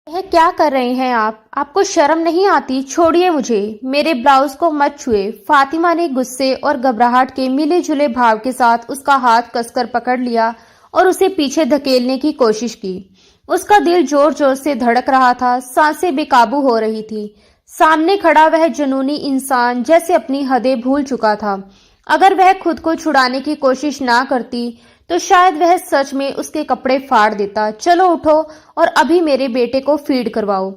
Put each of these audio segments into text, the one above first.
यह क्या कर रहे हैं आप? आपको शर्म नहीं आती? छोड़िए मुझे, मेरे ब्लाउज को मत छुए। फातिमा ने गुस्से और घबराहट के मिले जुले भाव के साथ उसका हाथ कसकर पकड़ लिया और उसे पीछे धकेलने की कोशिश की। उसका दिल जोर जोर से धड़क रहा था, सांसें बेकाबू हो रही थी। सामने खड़ा वह जुनूनी इंसान जैसे अपनी हदें भूल चुका था। अगर वह खुद को छुड़ाने की कोशिश ना करती तो शायद वह सच में उसके कपड़े फाड़ देता। चलो उठो और अभी मेरे बेटे को फीड करवाओ।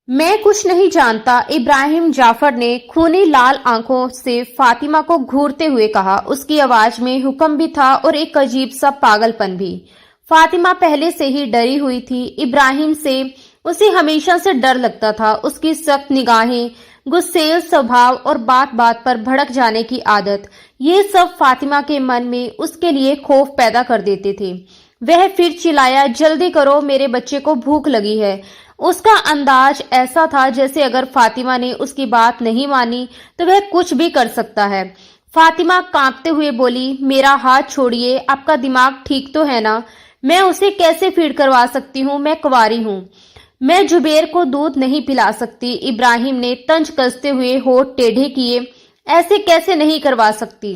मैं कुछ नहीं जानता, इब्राहिम जाफर ने खूनी लाल आंखों से फातिमा को घूरते हुए कहा। उसकी आवाज में हुक्म भी था और एक अजीब सा पागलपन भी। फातिमा पहले से ही डरी हुई थी। इब्राहिम से उसे हमेशा से डर लगता था। उसकी सख्त निगाहें, गुस्सेल स्वभाव और बात बात पर भड़क जाने की आदत, ये सब फातिमा के मन में उसके लिए खौफ पैदा कर देते थे। वह फिर चिल्लाया, जल्दी करो, मेरे बच्चे को भूख लगी है। उसका अंदाज ऐसा था जैसे अगर फातिमा ने उसकी बात नहीं मानी तो वह कुछ भी कर सकता है। फातिमा कांपते हुए बोली, मेरा हाथ छोड़िए, आपका दिमाग ठीक तो है ना? मैं उसे कैसे फीड करवा सकती हूँ? मैं कुंवारी हूँ, मैं जुबेर को दूध नहीं पिला सकती। इब्राहिम ने तंज कसते हुए होठ टेढ़े किए। ऐसे कैसे नहीं करवा सकती?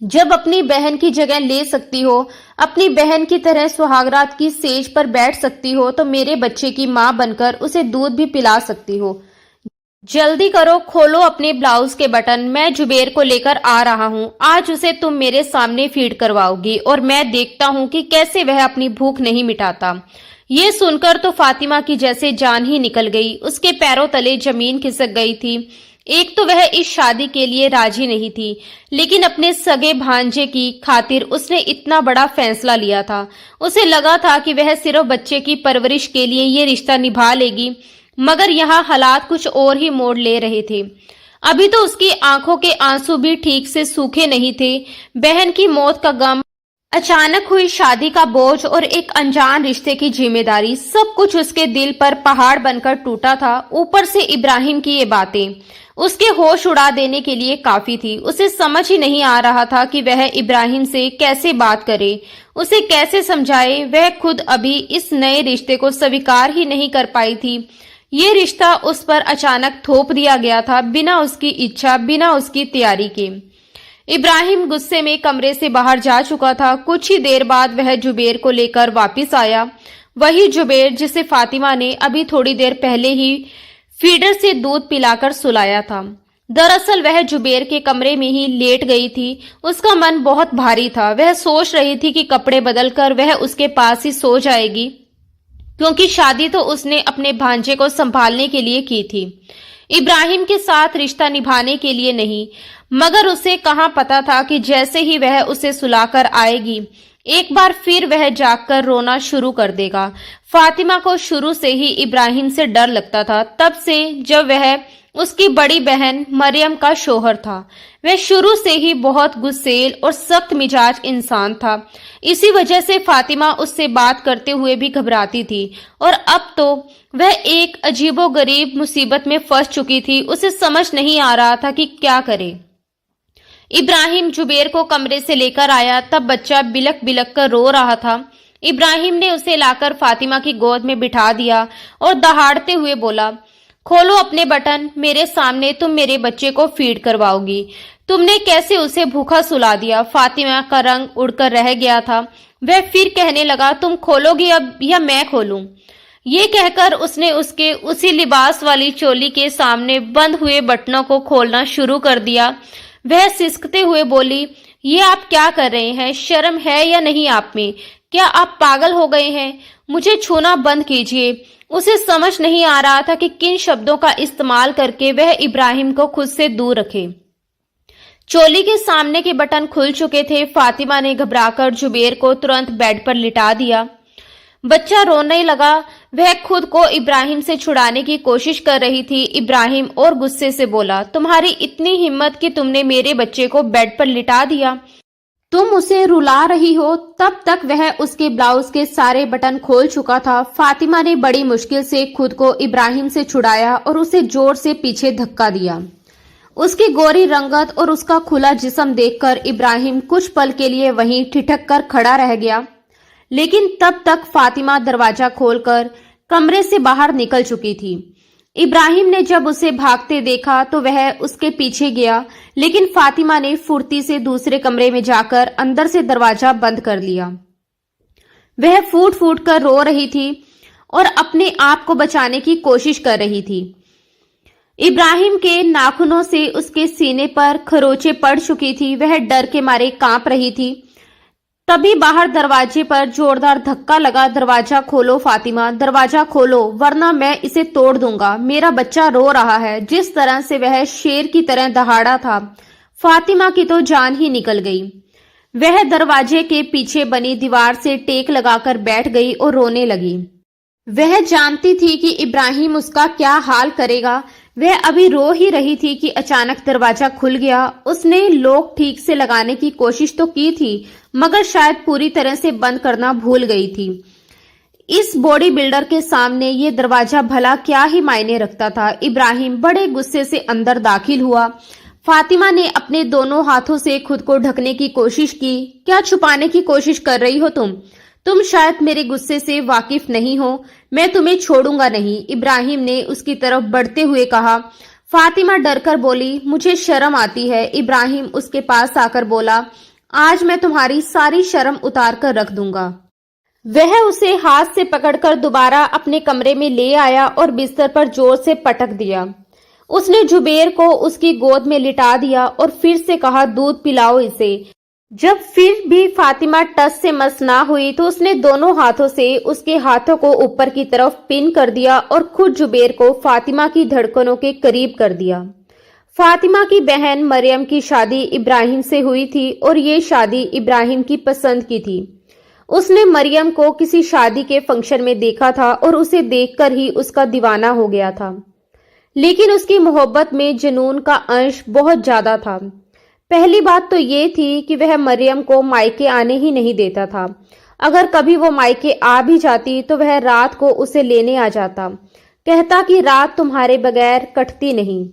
जब अपनी बहन की जगह ले सकती हो, अपनी बहन की तरह सुहागरात की सेज पर बैठ सकती हो, तो मेरे बच्चे की मां बनकर उसे दूध भी पिला सकती हो। जल्दी करो, खोलो अपने ब्लाउज के बटन, मैं जुबेर को लेकर आ रहा हूँ। आज उसे तुम मेरे सामने फीड करवाओगी और मैं देखता हूँ कि कैसे वह अपनी भूख नहीं मिटाता। ये सुनकर तो फातिमा की जैसे जान ही निकल गई। उसके पैरों तले जमीन खिसक गई थी। एक तो वह इस शादी के लिए राजी नहीं थी, लेकिन अपने सगे भांजे की खातिर उसने इतना बड़ा फैसला लिया था। उसे लगा था कि वह सिर्फ बच्चे की परवरिश के लिए ये रिश्ता निभा लेगी, मगर यहाँ हालात कुछ और ही मोड़ ले रहे थे। अभी तो उसकी आंखों के आंसू भी ठीक से सूखे नहीं थे। बहन की मौत का गम, अचानक हुई शादी का बोझ और एक अनजान रिश्ते की जिम्मेदारी, सब कुछ उसके दिल पर पहाड़ बनकर टूटा था। ऊपर से इब्राहिम की ये बातें उसके होश उड़ा देने के लिए काफी थी। उसे समझ ही नहीं आ रहा था कि वह इब्राहिम से कैसे बात करे, उसे कैसे समझाए। वह खुद अभी इस नए रिश्ते को स्वीकार ही नहीं कर पाई थी। ये रिश्ता उस पर अचानक थोप दिया गया था, बिना उसकी इच्छा, बिना उसकी तैयारी के। इब्राहिम गुस्से में कमरे से बाहर जा चुका था। कुछ ही देर बाद वह जुबेर को लेकर वापस आया। वही जुबेर जिसे फातिमा ने अभी थोड़ी देर पहले ही फीडर से दूध पिलाकर सुलाया था। दरअसल वह जुबेर के कमरे में ही लेट गई थी। उसका मन बहुत भारी था। वह सोच रही थी कि कपड़े बदलकर वह उसके पास ही सो जाएगी, क्योंकि शादी तो उसने अपने भांजे को संभालने के लिए की थी, इब्राहिम के साथ रिश्ता निभाने के लिए नहीं। मगर उसे कहां पता था कि जैसे ही वह उसे सुलाकर आएगी, एक बार फिर वह जागकर रोना शुरू कर देगा। फातिमा को शुरू से ही इब्राहिम से डर लगता था, तब से जब वह उसकी बड़ी बहन मरियम का शोहर था। वह शुरू से ही बहुत गुस्सेल और सख्त मिजाज इंसान था। इसी वजह से फातिमा उससे बात करते हुए भी घबराती थी, और अब तो वह एक अजीबोगरीब मुसीबत में फंस चुकी थी। उसे समझ नहीं आ रहा था कि क्या करे। इब्राहिम जुबेर को कमरे से लेकर आया, तब बच्चा बिलक बिलक कर रो रहा था। इब्राहिम ने उसे लाकर फातिमा की गोद में बिठा दिया और दहाड़ते हुए बोला, खोलो अपने बटन, मेरे सामने तुम मेरे बच्चे को फीड करवाओगी। तुमने कैसे उसे भूखा सुला दिया? फातिमा का रंग उड़कर रह गया था। वह फिर कहने लगा, तुम खोलोगी अब या मैं खोलूं? ये कहकर उसने उसके उसी लिबास वाली चोली के सामने बंद हुए बटनों को खोलना शुरू कर दिया। वह सिसकते हुए बोली, ये आप क्या कर रहे हैं? शर्म है या नहीं आप में? क्या आप पागल हो गए हैं? मुझे छूना बंद कीजिए। उसे समझ नहीं आ रहा था कि किन शब्दों का इस्तेमाल करके वह इब्राहिम को खुद से दूर रखे। चोली के सामने के बटन खुल चुके थे। फातिमा ने घबराकर जुबेर को तुरंत बेड पर लिटा दिया। बच्चा रोने लगा। वह खुद को इब्राहिम से छुड़ाने की कोशिश कर रही थी। इब्राहिम और गुस्से से बोला, तुम्हारी इतनी हिम्मत कि तुमने मेरे बच्चे को बेड पर लिटा दिया? तुम उसे रुला रही हो। तब तक वह उसके ब्लाउज के सारे बटन खोल चुका था। फातिमा ने बड़ी मुश्किल से खुद को इब्राहिम से छुड़ाया और उसे जोर से पीछे धक्का दिया। उसकी गोरी रंगत और उसका खुला जिस्म देखकर इब्राहिम कुछ पल के लिए वहीं ठिठक कर खड़ा रह गया, लेकिन तब तक फातिमा दरवाजा खोलकर कमरे से बाहर निकल चुकी थी। इब्राहिम ने जब उसे भागते देखा तो वह उसके पीछे गया, लेकिन फातिमा ने फुर्ती से दूसरे कमरे में जाकर अंदर से दरवाजा बंद कर लिया। वह फूट फूट कर रो रही थी और अपने आप को बचाने की कोशिश कर रही थी। इब्राहिम के नाखूनों से उसके सीने पर खरोंचें पड़ चुकी थी। वह डर के मारे कांप रही थी। तभी बाहर दरवाजे पर जोरदार धक्का लगा। दरवाजा खोलो फातिमा, दरवाजा खोलो, वरना मैं इसे तोड़ दूंगा। मेरा बच्चा रो रहा है। जिस तरह से वह शेर की तरह दहाड़ा था, फातिमा की तो जान ही निकल गई। वह दरवाजे के पीछे बनी दीवार से टेक लगाकर बैठ गई और रोने लगी। वह जानती थी कि इब्राहिम उसका क्या हाल करेगा। वह अभी रो ही रही थी कि अचानक दरवाजा खुल गया। उसने लॉक ठीक से लगाने की कोशिश तो की थी, मगर शायद पूरी तरह से बंद करना भूल गई थी। इस बॉडी बिल्डर के सामने ये दरवाजा भला क्या ही मायने रखता था। इब्राहिम बड़े गुस्से से अंदर दाखिल हुआ। फातिमा ने अपने दोनों हाथों से खुद को ढकने की कोशिश की। क्या छुपाने की कोशिश कर रही हो तुम शायद मेरे गुस्से से वाकिफ नहीं हो। मैं तुम्हें छोड़ूंगा नहीं, इब्राहिम ने उसकी तरफ बढ़ते हुए कहा। फातिमा डरकर बोली, मुझे शर्म आती है। इब्राहिम उसके पास आकर बोला, आज मैं तुम्हारी सारी शर्म उतार कर रख दूंगा। वह उसे हाथ से पकड़कर दोबारा अपने कमरे में ले आया और बिस्तर पर जोर से पटक दिया। उसने जुबेर को उसकी गोद में लिटा दिया और फिर से कहा, दूध पिलाओ इसे। जब फिर भी फातिमा टस से मस ना हुई तो उसने दोनों हाथों से उसके हाथों को ऊपर की तरफ पिन कर दिया और खुद जुबेर को फातिमा की धड़कनों के करीब कर दिया। फातिमा की बहन मरियम की शादी इब्राहिम से हुई थी और ये शादी इब्राहिम की पसंद की थी। उसने मरियम को किसी शादी के फंक्शन में देखा था और उसे देखकर ही उसका दीवाना हो गया था, लेकिन उसकी मोहब्बत में जुनून का अंश बहुत ज्यादा था। पहली बात तो ये थी कि वह मरियम को मायके आने ही नहीं देता था। अगर कभी वो मायके आ भी जाती तो वह रात को उसे लेने आ जाता, कहता कि रात तुम्हारे बगैर कटती नहीं।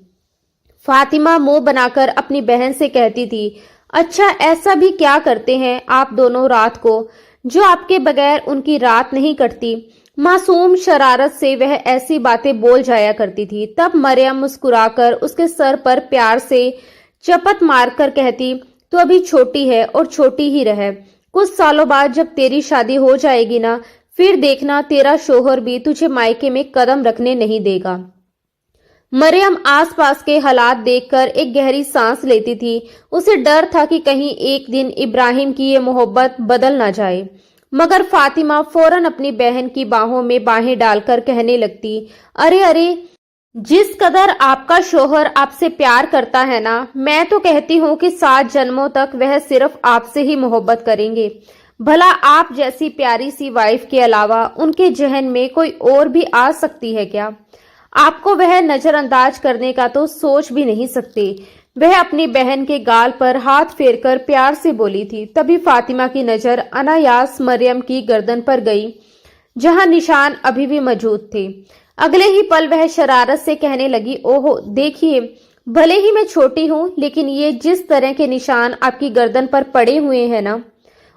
फातिमा मुंह बनाकर अपनी बहन से कहती थी, अच्छा ऐसा भी क्या करते हैं आप दोनों रात को जो आपके बगैर उनकी रात नहीं कटती। मासूम शरारत से वह ऐसी बातें बोल जाया करती थी। तब मरियम मुस्कुराकर उसके सर पर प्यार से चपत मारकर कहती, तू अभी छोटी है और छोटी ही रहे। कुछ सालों बाद जब तेरी शादी हो जाएगी ना, फिर देखना तेरा शोहर भी तुझे मायके में कदम रखने नहीं देगा। मरियम आसपास के हालात देखकर एक गहरी सांस लेती थी। उसे डर था कि कहीं एक दिन इब्राहिम की ये मोहब्बत बदल ना जाए। मगर फातिमा फौरन अपनी बहन की बाहों में बाहें डालकर कहने लगती, अरे अरे, जिस कदर आपका शोहर आपसे प्यार करता है ना, मैं तो कहती हूँ कि 7 जन्मों तक वह सिर्फ आपसे ही मोहब्बत करेंगे। भला आप जैसी प्यारी सी वाइफ के अलावा उनके जहन में कोई और भी आ सकती है क्या? आपको वह नजरअंदाज करने का तो सोच भी नहीं सकते। वह अपनी बहन के गाल पर हाथ फेरकर प्यार से बोली थी। तभी फातिमा की नजर अनायास मरियम की गर्दन पर गई, जहां निशान अभी भी मौजूद थे। अगले ही पल वह शरारत से कहने लगी, ओहो देखिए, भले ही मैं छोटी हूँ, लेकिन ये जिस तरह के निशान आपकी गर्दन पर पड़े हुए हैं ना,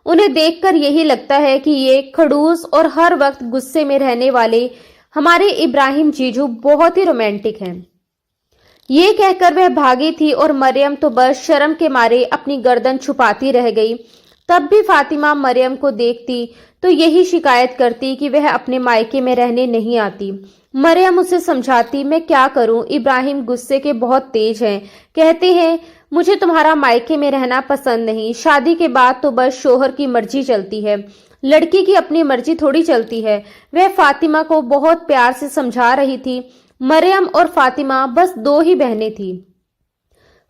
उन्हें देखकर यही लगता है कि ये खड़ूस और हर वक्त गुस्से में रहने वाले हमारे इब्राहिम जीजू बहुत ही रोमांटिक हैं। ये कहकर वह भागी थी और मरियम तो बस शर्म के मारे अपनी गर्दन छुपाती रह गई। तब भी फातिमा मरियम को देखती तो यही शिकायत करती कि वह अपने मायके में रहने नहीं आती। मरियम उसे समझाती, मैं क्या करूं, इब्राहिम गुस्से के बहुत तेज हैं। कहते हैं मुझे तुम्हारा मायके में रहना पसंद नहीं। शादी के बाद तो बस शोहर की मर्जी चलती है, लड़की की अपनी मर्जी थोड़ी चलती है। वह फातिमा को बहुत प्यार से समझा रही थी। मरियम और फातिमा बस 2 ही बहनें थी।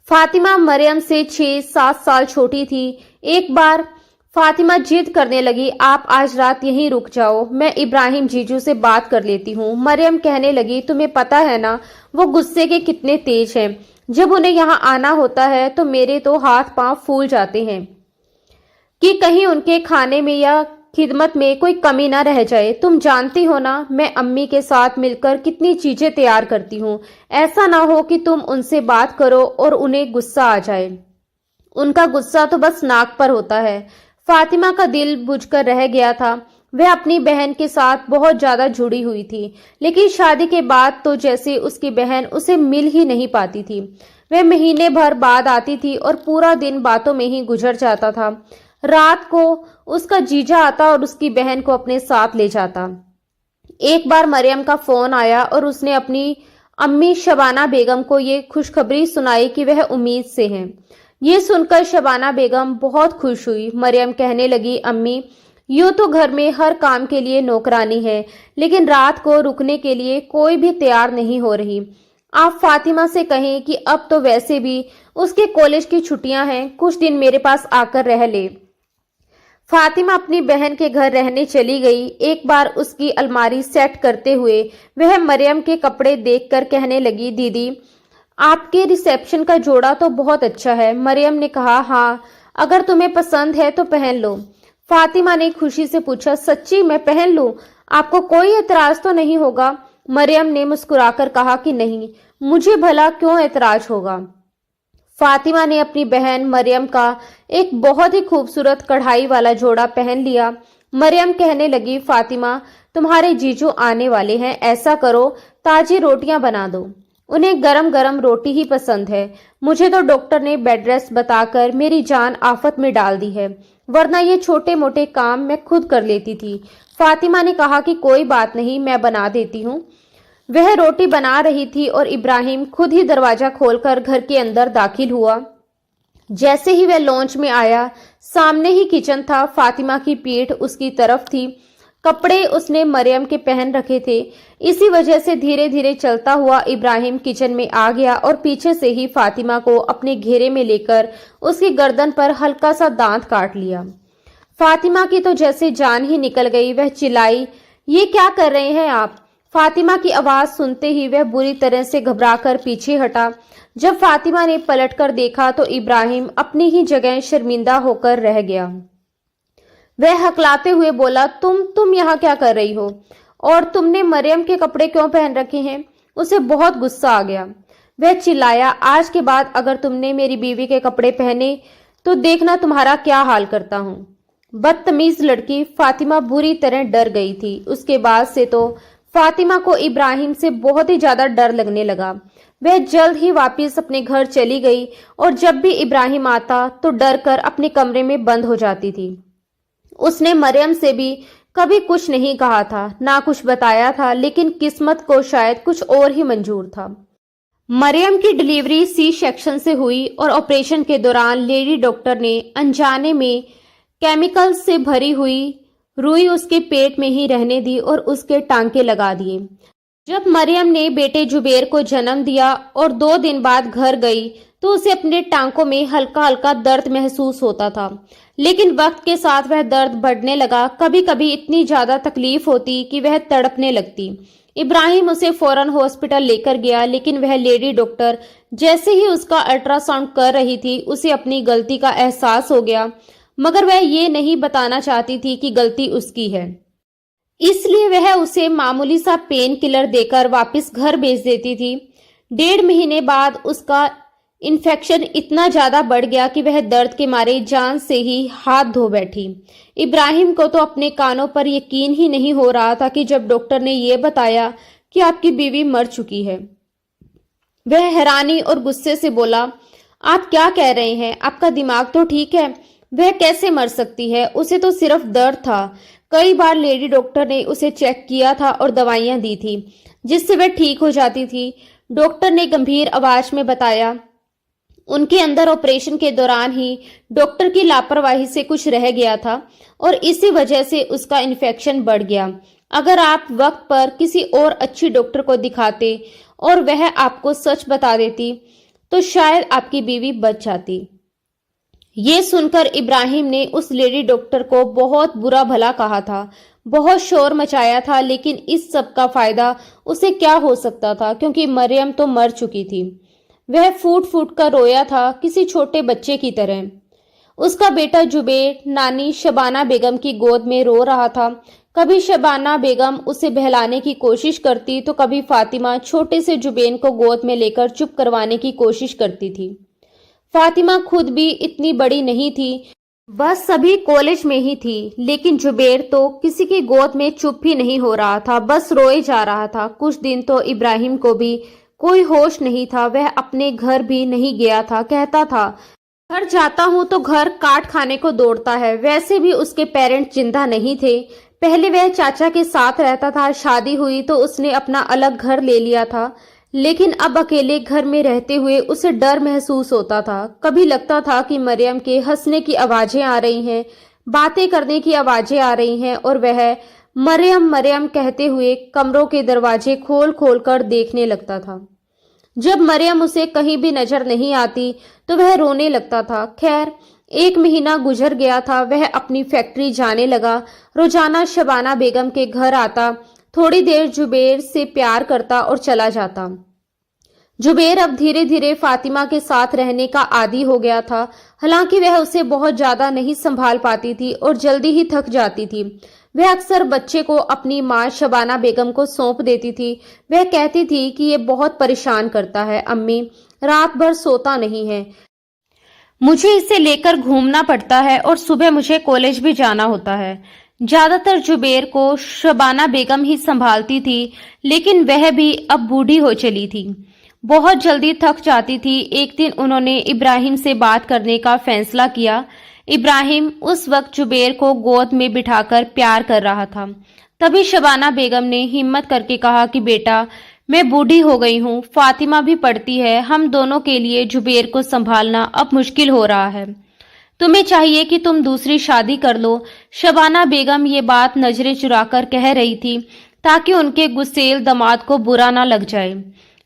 फातिमा मरियम से 6-7 साल छोटी थी। एक बार फातिमा जिद करने लगी, आप आज रात यहीं रुक जाओ, मैं इब्राहिम जीजू से बात कर लेती हूँ। मरियम कहने लगी, तुम्हें पता है ना वो गुस्से के कितने तेज हैं। जब उन्हें यहाँ आना होता है तो मेरे तो हाथ पांव फूल जाते हैं कि कहीं उनके खाने में या खिदमत में कोई कमी ना रह जाए। तुम जानती हो ना, मैं अम्मी के साथ मिलकर कितनी चीजें तैयार करती हूँ। ऐसा ना हो कि तुम उनसे बात करो और उन्हें गुस्सा आ जाए। उनका गुस्सा तो बस नाक पर होता है। फातिमा का दिल बुझकर रह गया था। वह अपनी बहन के साथ बहुत ज्यादा जुड़ी हुई थी, लेकिन शादी के बाद तो जैसे उसकी बहन उसे मिल ही नहीं पाती थी। वह महीने भर बाद आती थी और पूरा दिन बातों में ही गुजर जाता था। रात को उसका जीजा आता और उसकी बहन को अपने साथ ले जाता। एक बार मरियम का फोन आया और उसने अपनी अम्मी शबाना बेगम को ये खुशखबरी सुनाई कि वह उम्मीद से हैं। ये सुनकर शबाना बेगम बहुत खुश हुई। मरियम कहने लगी, अम्मी, यूं तो घर में हर काम के लिए नौकरानी है, लेकिन रात को रुकने के लिए कोई भी तैयार नहीं हो रही। आप फातिमा से कहें कि अब तो वैसे भी उसके कॉलेज की छुट्टियां हैं, कुछ दिन मेरे पास आकर रह ले। फातिमा अपनी बहन के घर रहने चली गई। एक बार उसकी अलमारी सेट करते हुए वह मरियम के कपड़े देखकर कहने लगी, दीदी, आपके रिसेप्शन का जोड़ा तो बहुत अच्छा है। मरियम ने कहा, हाँ, अगर तुम्हें पसंद है तो पहन लो। फातिमा ने खुशी से पूछा, सच्ची मैं पहन लूं? आपको कोई एतराज तो नहीं होगा? मरियम ने मुस्कुराकर कहा कि नहीं, मुझे भला क्यों एतराज होगा। फातिमा ने अपनी बहन मरियम का एक बहुत ही खूबसूरत कढ़ाई वाला जोड़ा पहन लिया। मरियम कहने लगी, फातिमा, तुम्हारे जीजू आने वाले हैं, ऐसा करो ताजी रोटियां बना दो। उन्हें गरम गरम रोटी ही पसंद है। मुझे तो डॉक्टर ने बेड रेस्ट बताकर मेरी जान आफत में डाल दी है, वरना ये छोटे मोटे काम मैं खुद कर लेती थी। फातिमा ने कहा कि कोई बात नहीं, मैं बना देती हूँ। वह रोटी बना रही थी और इब्राहिम खुद ही दरवाजा खोलकर घर के अंदर दाखिल हुआ। जैसे ही वह लॉन्च में आया, सामने ही किचन था। फातिमा की पीठ उसकी तरफ थी। कपड़े उसने मरियम के पहन रखे थे। इसी वजह से धीरे धीरे चलता हुआ इब्राहिम किचन में आ गया और पीछे से ही फातिमा को अपने घेरे में लेकर उसकी गर्दन पर हल्का सा दांत काट लिया। फातिमा की तो जैसे जान ही निकल गई। वह चिल्लाई, ये क्या कर रहे हैं आप? फातिमा की आवाज सुनते ही वह बुरी तरह से घबराकर पीछे हटा। जब फातिमा ने पलटकर देखा तो इब्राहिम अपनी ही जगह शर्मिंदा होकर रह गया। वह हकलाते हुए बोला, तुम यहाँ क्या कर रही हो? और तुमने मरियम के कपड़े क्यों पहन रखे हैं? उसे बहुत गुस्सा आ गया। वह चिल्लाया, आज के बाद अगर तुमने मेरी बीवी के कपड़े पहने तो देखना तुम्हारा क्या हाल करता हूँ। बदतमीज लड़की। फातिमा बुरी तरह डर गई थी। उसके बाद से तो फातिमा को इब्राहिम से बहुत ही ज्यादा डर लगने लगा। वह जल्द ही वापस अपने घर चली गई और जब भी इब्राहिम आता तो डर कर अपने कमरे में बंद हो जाती थी। उसने मरियम से भी कभी कुछ नहीं कहा था, ना कुछ बताया था, लेकिन किस्मत को शायद कुछ और ही मंजूर था। मरियम की डिलीवरी सी सेक्शन से हुई और ऑपरेशन के दौरान लेडी डॉक्टर ने अनजाने में केमिकल से भरी हुई रुई उसके पेट में ही रहने दी और उसके टांके लगा दिए। जब मरियम ने बेटे जुबेर को जन्म दिया और 2 दिन बाद घर गई तो उसे अपने टांकों में हल्का हल्का दर्द महसूस होता था, लेकिन वक्त के साथ वह दर्द बढ़ने लगा। कभी कभी इतनी ज्यादा तकलीफ होती कि वह तड़पने लगती। इब्राहिम उसे फौरन हॉस्पिटल लेकर गया, लेकिन वह लेडी डॉक्टर जैसे ही उसका अल्ट्रासाउंड कर रही थी उसे अपनी गलती का एहसास हो गया, मगर वह ये नहीं बताना चाहती थी कि गलती उसकी है। इसलिए वह उसे मामूली सा पेन किलर देकर वापस घर भेज देती थी। 1.5 महीने बाद उसका इन्फेक्शन इतना ज्यादा बढ़ गया कि वह दर्द के मारे जान से ही हाथ धो बैठी। इब्राहिम को तो अपने कानों पर यकीन ही नहीं हो रहा था कि जब डॉक्टर ने यह बताया कि आपकी बीवी मर चुकी है। वह हैरानी और गुस्से से बोला, आप क्या कह रहे हैं? आपका दिमाग तो ठीक है? वह कैसे मर सकती है? उसे तो सिर्फ दर्द था। कई बार लेडी डॉक्टर ने उसे चेक किया था और दवाइयां दी थी जिससे वह ठीक हो जाती थी। डॉक्टर ने गंभीर आवाज में बताया, उनके अंदर ऑपरेशन के दौरान ही डॉक्टर की लापरवाही से कुछ रह गया था और इसी वजह से उसका इन्फेक्शन बढ़ गया। अगर आप वक्त पर किसी और अच्छी डॉक्टर को दिखाते और वह आपको सच बता देती तो शायद आपकी बीवी बच जाती। ये सुनकर इब्राहिम ने उस लेडी डॉक्टर को बहुत बुरा भला कहा था, बहुत शोर मचाया था, लेकिन इस सब का फायदा उसे क्या हो सकता था, क्योंकि मरियम तो मर चुकी थी। वह फूट फूट कर रोया था, किसी छोटे बच्चे की तरह। उसका बेटा जुबेर नानी शबाना बेगम की गोद में रो रहा था। कभी शबाना बेगम उसे बहलाने की कोशिश करती तो कभी फातिमा छोटे से जुबेन को गोद में लेकर चुप करवाने की कोशिश करती थी। फातिमा खुद भी इतनी बड़ी नहीं थी बस सभी कॉलेज में ही थी, लेकिन जुबेर तो किसी की गोद में चुप ही नहीं हो रहा था, बस रोए जा रहा था। कुछ दिन तो इब्राहिम को भी कोई होश नहीं था, वह अपने घर भी नहीं गया था। कहता था, घर जाता हूँ तो घर काट खाने को दौड़ता है। वैसे भी उसके पेरेंट्स जिंदा नहीं थे। पहले वह चाचा के साथ रहता था, शादी हुई तो उसने अपना अलग घर ले लिया था, लेकिन अब अकेले घर में रहते हुए उसे डर महसूस होता था। कभी लगता था कि मरियम के हंसने की आवाजें आ रही हैं, बातें करने की आवाजें आ रही हैं, और वह मरियम मरियम कहते हुए कमरों के दरवाजे खोल खोल कर देखने लगता था। जब मरियम उसे कहीं भी नजर नहीं आती तो वह रोने लगता था। खैर, 1 महीना गुजर गया था। वह अपनी फैक्ट्री जाने लगा, रोजाना शबाना बेगम के घर आता, थोड़ी देर जुबेर से प्यार करता और चला जाता। जुबेर अब धीरे धीरे फातिमा के साथ रहने का आदी हो गया था। हालांकि वह उसे बहुत ज्यादा नहीं संभाल पाती थी और जल्दी ही थक जाती थी। वह अक्सर बच्चे को अपनी माँ शबाना बेगम को सौंप देती थी। वह कहती थी कि ये बहुत परेशान करता है, अम्मी रात भर सोता नहीं है, मुझे इसे लेकर घूमना पड़ता है और सुबह मुझे कॉलेज भी जाना होता है। ज्यादातर जुबेर को शबाना बेगम ही संभालती थी, लेकिन वह भी अब बूढ़ी हो चली थी, बहुत जल्दी थक जाती थी। एक दिन उन्होंने इब्राहिम से बात करने का फैसला किया। इब्राहिम उस वक्त जुबेर को गोद में बिठाकर प्यार कर रहा था। तभी शबाना बेगम ने हिम्मत करके कहा कि बेटा, मैं बूढ़ी हो गई हूँ, फातिमा भी पढ़ती है, हम दोनों के लिए जुबेर को संभालना अब मुश्किल हो रहा है। तुम्हें चाहिए कि तुम दूसरी शादी कर लो। शबाना बेगम ये बात नजरें चुराकर कह रही थी ताकि उनके गुस्सेल दामाद को बुरा ना लग जाए।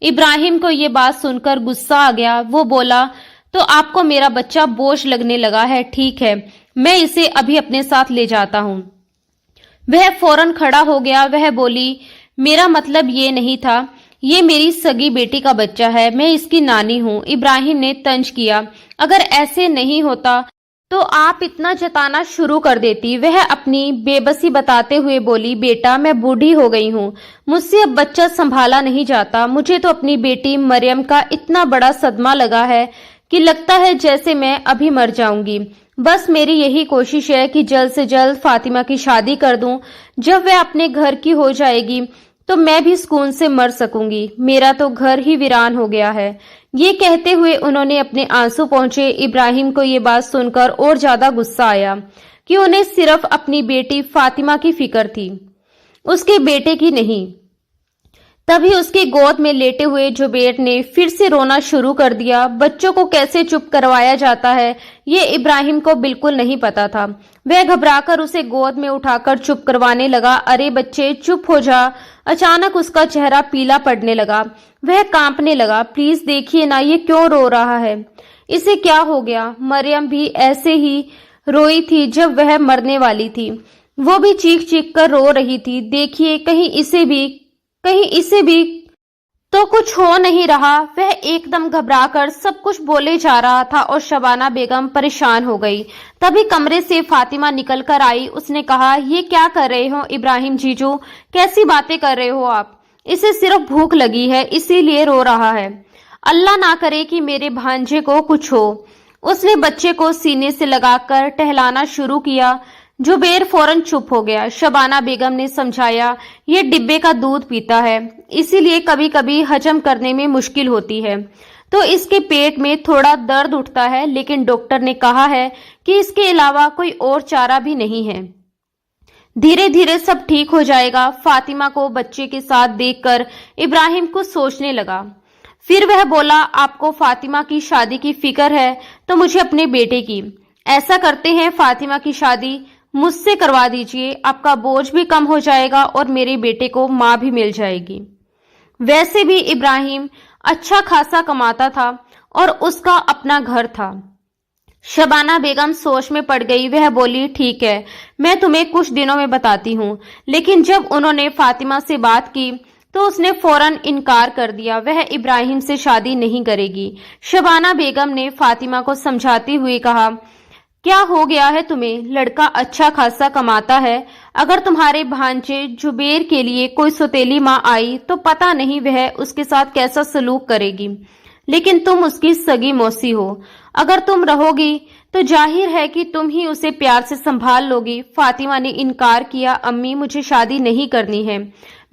इब्राहिम को ये बात सुनकर गुस्सा आ गया। वो बोला, तो आपको मेरा बच्चा बोझ लगने लगा है? ठीक है, मैं इसे अभी अपने साथ ले जाता हूँ। वह फौरन खड़ा हो गया। वह बोली, मेरा मतलब ये नहीं था, ये मेरी सगी बेटी का बच्चा है, मैं इसकी नानी हूँ। इब्राहिम ने तंज किया, अगर ऐसे नहीं होता तो आप इतना जताना शुरू कर देती। वह अपनी बेबसी बताते हुए बोली, बेटा मैं बूढ़ी हो गई हूँ, मुझसे अब बच्चा संभाला नहीं जाता। मुझे तो अपनी बेटी मरियम का इतना बड़ा सदमा लगा है कि लगता है जैसे मैं अभी मर जाऊंगी। बस मेरी यही कोशिश है कि जल्द से जल्द फातिमा की शादी कर दूं। जब वह अपने घर की हो जाएगी तो मैं भी सुकून से मर सकूंगी। मेरा तो घर ही वीरान हो गया है। ये कहते हुए उन्होंने अपने आंसू पोंछे। इब्राहिम को ये बात सुनकर और ज्यादा गुस्सा आया कि उन्हें सिर्फ अपनी बेटी फातिमा की फिक्र थी, उसके बेटे की नहीं। तभी उसकी गोद में लेटे हुए जुबेर ने फिर से रोना शुरू कर दिया। बच्चों को कैसे चुप करवाया जाता है ये इब्राहिम को बिल्कुल नहीं पता था। वह घबराकर उसे गोद में उठाकर चुप करवाने लगा। अरे बच्चे चुप हो जा। अचानक उसका चेहरा पीला पड़ने लगा, वह कांपने लगा। प्लीज देखिए ना, ये क्यों रो रहा है, इसे क्या हो गया? मरियम भी ऐसे ही रोई थी जब वह मरने वाली थी, वो भी चीख चीख कर रो रही थी। देखिए कहीं इसे भी तो कुछ हो नहीं रहा। वह एकदम घबराकर सब कुछ बोले जा रहा था और शबाना बेगम परेशान हो गई। तभी कमरे से फातिमा निकल कर आई। उसने कहा, ये क्या कर रहे हो इब्राहिम जीजू, कैसी बातें कर रहे हो आप? इसे सिर्फ भूख लगी है इसीलिए रो रहा है, अल्लाह ना करे कि मेरे भांजे को कुछ हो। उसने बच्चे को सीने से लगाकर टहलाना शुरू किया। जुबेर फौरन चुप हो गया। शबाना बेगम ने समझाया, ये डिब्बे का दूध पीता है, इसीलिए कभी कभी हजम करने में मुश्किल होती है, तो इसके पेट में थोड़ा दर्द उठता है, लेकिन डॉक्टर ने कहा है कि इसके अलावा कोई और चारा भी नहीं है, धीरे धीरे सब ठीक हो जाएगा। फातिमा को बच्चे के साथ देखकर इब्राहिम कुछ सोचने लगा। फिर वह बोला, आपको फातिमा की शादी की फिक्र है तो मुझे अपने बेटे की। ऐसा करते हैं, फातिमा की शादी मुझसे करवा दीजिए, आपका बोझ भी कम हो जाएगा और मेरे बेटे को माँ भी मिल जाएगी। वैसे भी इब्राहिम अच्छा खासा कमाता था और उसका अपना घर था। शबाना बेगम सोच में पड़ गई। वह बोली, ठीक है, मैं तुम्हें कुछ दिनों में बताती हूँ। लेकिन जब उन्होंने फातिमा से बात की तो उसने फौरन इनकार कर दिया, वह इब्राहिम से शादी नहीं करेगी। शबाना बेगम ने फातिमा को समझाते हुए कहा, क्या हो गया है तुम्हें? लड़का अच्छा खासा कमाता है, अगर तुम्हारे भांजे जुबेर के लिए कोई सौतेली माँ आई तो पता नहीं वह उसके साथ कैसा सलूक करेगी। लेकिन तुम उसकी सगी मौसी हो। अगर तुम रहोगी तो जाहिर है कि तुम ही उसे प्यार से संभाल लोगी। फातिमा ने इनकार किया। अम्मी, मुझे शादी नहीं करनी है।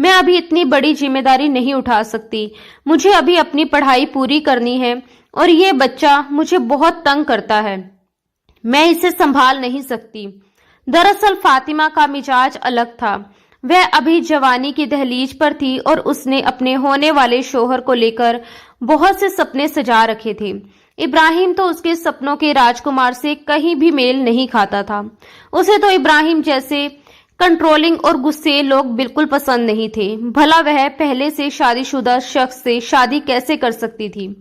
मैं अभी इतनी बड़ी जिम्मेदारी नहीं उठा सकती। मुझे अभी अपनी पढ़ाई पूरी करनी है और ये बच्चा मुझे बहुत तंग करता है। मैं इसे संभाल नहीं सकती। दरअसल फातिमा का मिजाज अलग था। वह अभी जवानी की दहलीज पर थी और उसने अपने होने वाले शोहर को लेकर बहुत से सपने सजा रखे थे। इब्राहिम तो उसके सपनों के राजकुमार से कहीं भी मेल नहीं खाता था। उसे तो इब्राहिम जैसे कंट्रोलिंग और गुस्से लोग बिल्कुल पसंद नहीं थे। भला वह पहले से शादीशुदा शख्स से शादी कैसे कर सकती थी?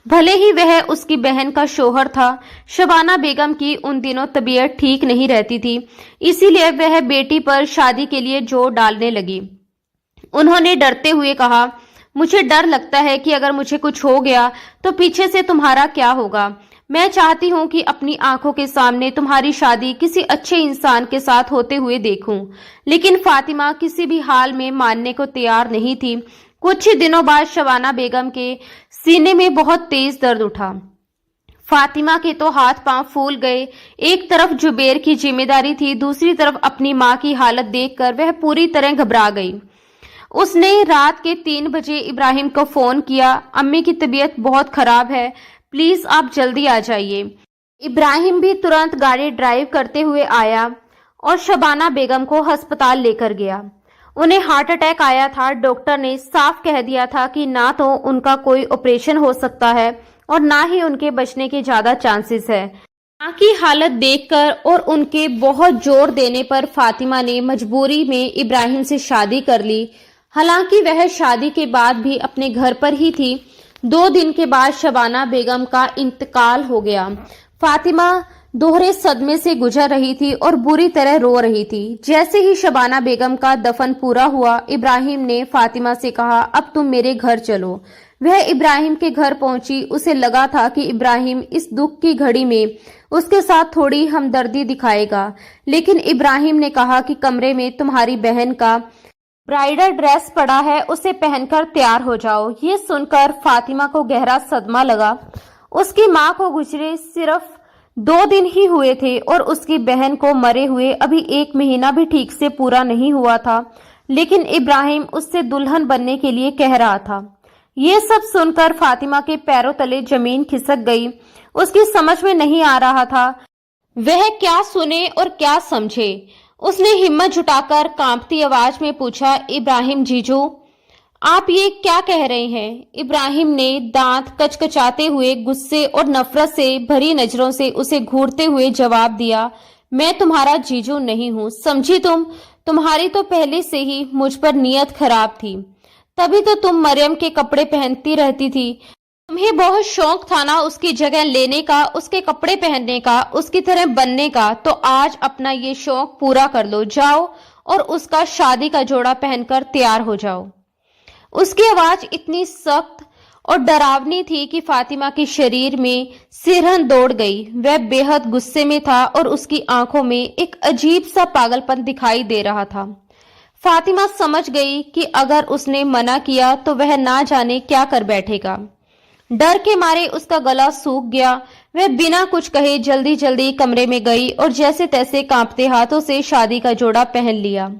भले ही वह उसकी बहन का शोहर था। शबाना बेगम की उन दिनों तबीयत ठीक नहीं रहती थी, इसीलिए वह बेटी पर शादी के लिए जोर डालने लगी। उन्होंने डरते हुए कहा, मुझे डर लगता है कि अगर मुझे कुछ हो गया तो पीछे से तुम्हारा क्या होगा। मैं चाहती हूँ कि अपनी आंखों के सामने तुम्हारी शादी किसी अच्छे इंसान के साथ होते हुए देखूं। लेकिन फातिमा किसी भी हाल में मानने को तैयार नहीं थी। कुछ ही दिनों बाद शबाना बेगम के सीने में बहुत तेज दर्द उठा। फातिमा के तो हाथ पांव फूल गए। एक तरफ जुबेर की जिम्मेदारी थी, दूसरी तरफ अपनी मां की हालत देखकर वह पूरी तरह घबरा गई। उसने रात के 3 बजे इब्राहिम को फोन किया। अम्मी की तबीयत बहुत खराब है, प्लीज आप जल्दी आ जाइए। इब्राहिम भी तुरंत गाड़ी ड्राइव करते हुए आया और शबाना बेगम को अस्पताल लेकर गया। उन्हें हार्ट अटैक आया था। डॉक्टर ने साफ कह दिया था कि ना तो उनका कोई ऑपरेशन हो सकता है और ना ही उनके बचने के ज्यादा चांसेस है। मां की हालत देखकर और उनके बहुत जोर देने पर फातिमा ने मजबूरी में इब्राहिम से शादी कर ली। हालांकि वह शादी के बाद भी अपने घर पर ही थी। 2 दिन के बाद शबाना बेगम का इंतकाल हो गया। फातिमा दोहरे सदमे से गुजर रही थी और बुरी तरह रो रही थी। जैसे ही शबाना बेगम का दफन पूरा हुआ, इब्राहिम ने फातिमा से कहा, अब तुम मेरे घर चलो। वह इब्राहिम के घर पहुंची। उसे लगा था कि इब्राहिम इस दुख की घड़ी में उसके साथ थोड़ी हमदर्दी दिखाएगा, लेकिन इब्राहिम ने कहा कि कमरे में तुम्हारी बहन का ब्राइडल ड्रेस पड़ा है, उसे पहनकर तैयार हो जाओ। ये सुनकर फातिमा को गहरा सदमा लगा। उसकी मां को गुजरे सिर्फ 2 दिन ही हुए थे और उसकी बहन को मरे हुए अभी 1 महीना भी ठीक से पूरा नहीं हुआ था, लेकिन इब्राहिम उससे दुल्हन बनने के लिए कह रहा था। ये सब सुनकर फातिमा के पैरों तले जमीन खिसक गई। उसकी समझ में नहीं आ रहा था वह क्या सुने और क्या समझे। उसने हिम्मत जुटाकर कांपती आवाज में पूछा, इब्राहिम जीजू, आप ये क्या कह रहे हैं? इब्राहिम ने दांत कचकचाते हुए गुस्से और नफरत से भरी नजरों से उसे घूरते हुए जवाब दिया, मैं तुम्हारा जीजू नहीं हूं, समझी तुम? तुम्हारी तो पहले से ही मुझ पर नियत खराब थी, तभी तो तुम मरियम के कपड़े पहनती रहती थी। तुम्हें बहुत शौक था ना उसकी जगह लेने का, उसके कपड़े पहनने का, उसकी तरह बनने का, तो आज अपना ये शौक पूरा कर लो। जाओ और उसका शादी का जोड़ा पहनकर तैयार हो जाओ। उसकी आवाज इतनी सख्त और डरावनी थी कि फातिमा के शरीर में सिरहन दौड़ गई। वह बेहद गुस्से में था और उसकी आंखों में एक अजीब सा पागलपन दिखाई दे रहा था। फातिमा समझ गई कि अगर उसने मना किया तो वह ना जाने क्या कर बैठेगा। डर के मारे उसका गला सूख गया। वह बिना कुछ कहे जल्दी जल्दी कमरे में गई और जैसे तैसे कांपते हाथों से शादी का जोड़ा पहन लिया।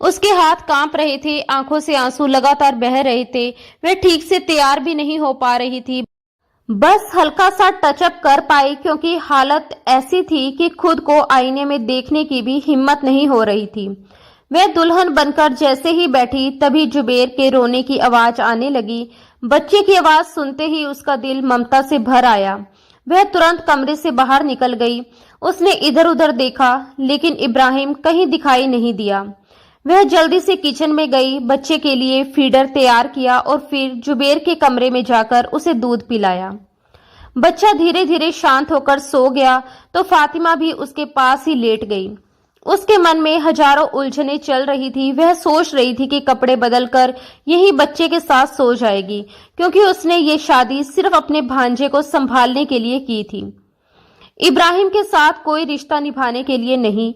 उसके हाथ कांप रहे थे, आंखों से आंसू लगातार बह रहे थे। वह ठीक से तैयार भी नहीं हो पा रही थी, बस हल्का सा टचअप कर पाई, क्योंकि हालत ऐसी थी कि खुद को आईने में देखने की भी हिम्मत नहीं हो रही थी। वह दुल्हन बनकर जैसे ही बैठी तभी जुबेर के रोने की आवाज आने लगी। बच्चे की आवाज सुनते ही उसका दिल ममता से भर आया। वह तुरंत कमरे से बाहर निकल गई। उसने इधर उधर देखा, लेकिन इब्राहिम कहीं दिखाई नहीं दिया। वह जल्दी से किचन में गई, बच्चे के लिए फीडर तैयार किया और फिर जुबेर के कमरे में जाकर उसे दूध पिलाया। बच्चा धीरे धीरे शांत होकर सो गया तो फातिमा भी उसके पास ही लेट गई। उसके मन में हजारों उलझनें चल रही थी। वह सोच रही थी कि कपड़े बदलकर यही बच्चे के साथ सो जाएगी, क्योंकि उसने ये शादी सिर्फ अपने भांजे को संभालने के लिए की थी, इब्राहिम के साथ कोई रिश्ता निभाने के लिए नहीं।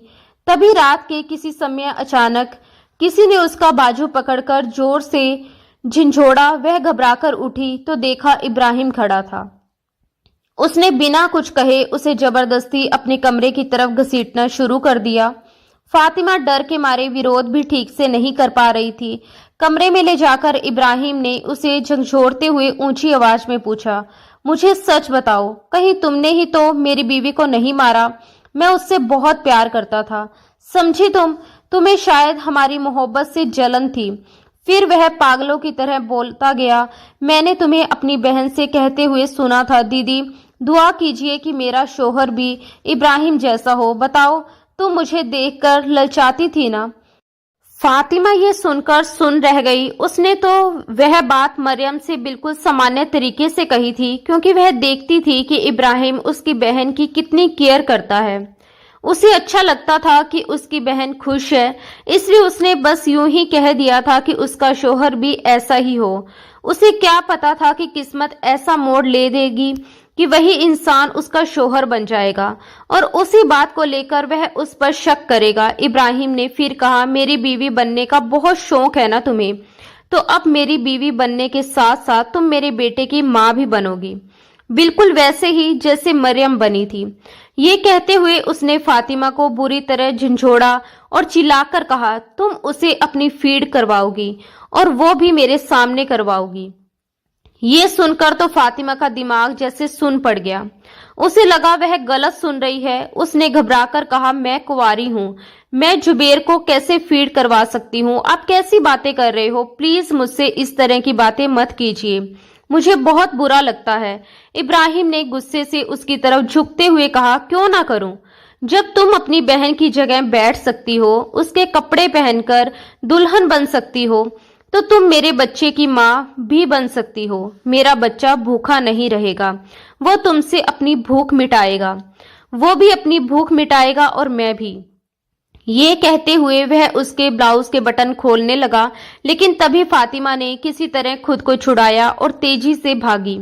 तभी रात के किसी समय अचानक किसी ने उसका बाजू पकड़कर जोर से झिंझोड़ा। वह घबराकर उठी तो देखा इब्राहिम खड़ा था। उसने बिना कुछ कहे उसे जबरदस्ती अपने कमरे की तरफ घसीटना शुरू कर दिया। फातिमा डर के मारे विरोध भी ठीक से नहीं कर पा रही थी। कमरे में ले जाकर इब्राहिम ने उसे झंझोड़ते हुए ऊंची आवाज में पूछा, मुझे सच बताओ, कहीं तुमने ही तो मेरी बीवी को नहीं मारा? मैं उससे बहुत प्यार करता था, समझी तुम्हें शायद हमारी मोहब्बत से जलन थी। फिर वह पागलों की तरह बोलता गया, मैंने तुम्हें अपनी बहन से कहते हुए सुना था, दीदी दुआ कीजिए कि मेरा शोहर भी इब्राहिम जैसा हो। बताओ, तुम मुझे देखकर ललचाती थी ना? फातिमा ये सुनकर सुन रह गई। उसने तो वह बात मरियम से बिल्कुल सामान्य तरीके से कही थी, क्योंकि वह देखती थी कि इब्राहिम उसकी बहन की कितनी केयर करता है। उसे अच्छा लगता था कि उसकी बहन खुश है, इसलिए उसने बस यूं ही कह दिया था कि उसका शोहर भी ऐसा ही हो। उसे क्या पता था कि किस्मत ऐसा मोड़ ले देगी कि वही इंसान उसका शोहर बन जाएगा और उसी बात को लेकर वह उस पर शक करेगा। इब्राहिम ने फिर कहा, मेरी बीवी बनने का बहुत शौक है ना तुम्हें, तो अब मेरी बीवी बनने के साथ साथ तुम मेरे बेटे की माँ भी बनोगी, बिल्कुल वैसे ही जैसे मरियम बनी थी। ये कहते हुए उसने फातिमा को बुरी तरह झंझोड़ा और चिल्लाकर कहा, तुम उसे अपनी फीड करवाओगी और वो भी मेरे सामने करवाओगी। ये सुनकर तो फातिमा का दिमाग जैसे सुन पड़ गया। उसे लगा वह गलत सुन रही है। उसने घबराकर कहा, मैं कुंवारी हूँ, मैं जुबेर को कैसे फीड करवा सकती हूँ? आप कैसी बातें कर रहे हो? प्लीज मुझसे इस तरह की बातें मत कीजिए, मुझे बहुत बुरा लगता है। इब्राहिम ने गुस्से से उसकी तरफ झुकते हुए कहा, क्यों ना करूं? जब तुम अपनी बहन की जगह बैठ सकती हो, उसके कपड़े पहनकर दुल्हन बन सकती हो, तो तुम मेरे बच्चे की माँ भी बन सकती हो। मेरा बच्चा भूखा नहीं रहेगा, वो तुमसे अपनी भूख मिटाएगा, वो भी अपनी भूख मिटाएगा और मैं भी। ये कहते हुए वह उसके ब्लाउज के बटन खोलने लगा, लेकिन तभी फातिमा ने किसी तरह खुद को छुड़ाया और तेजी से भागी।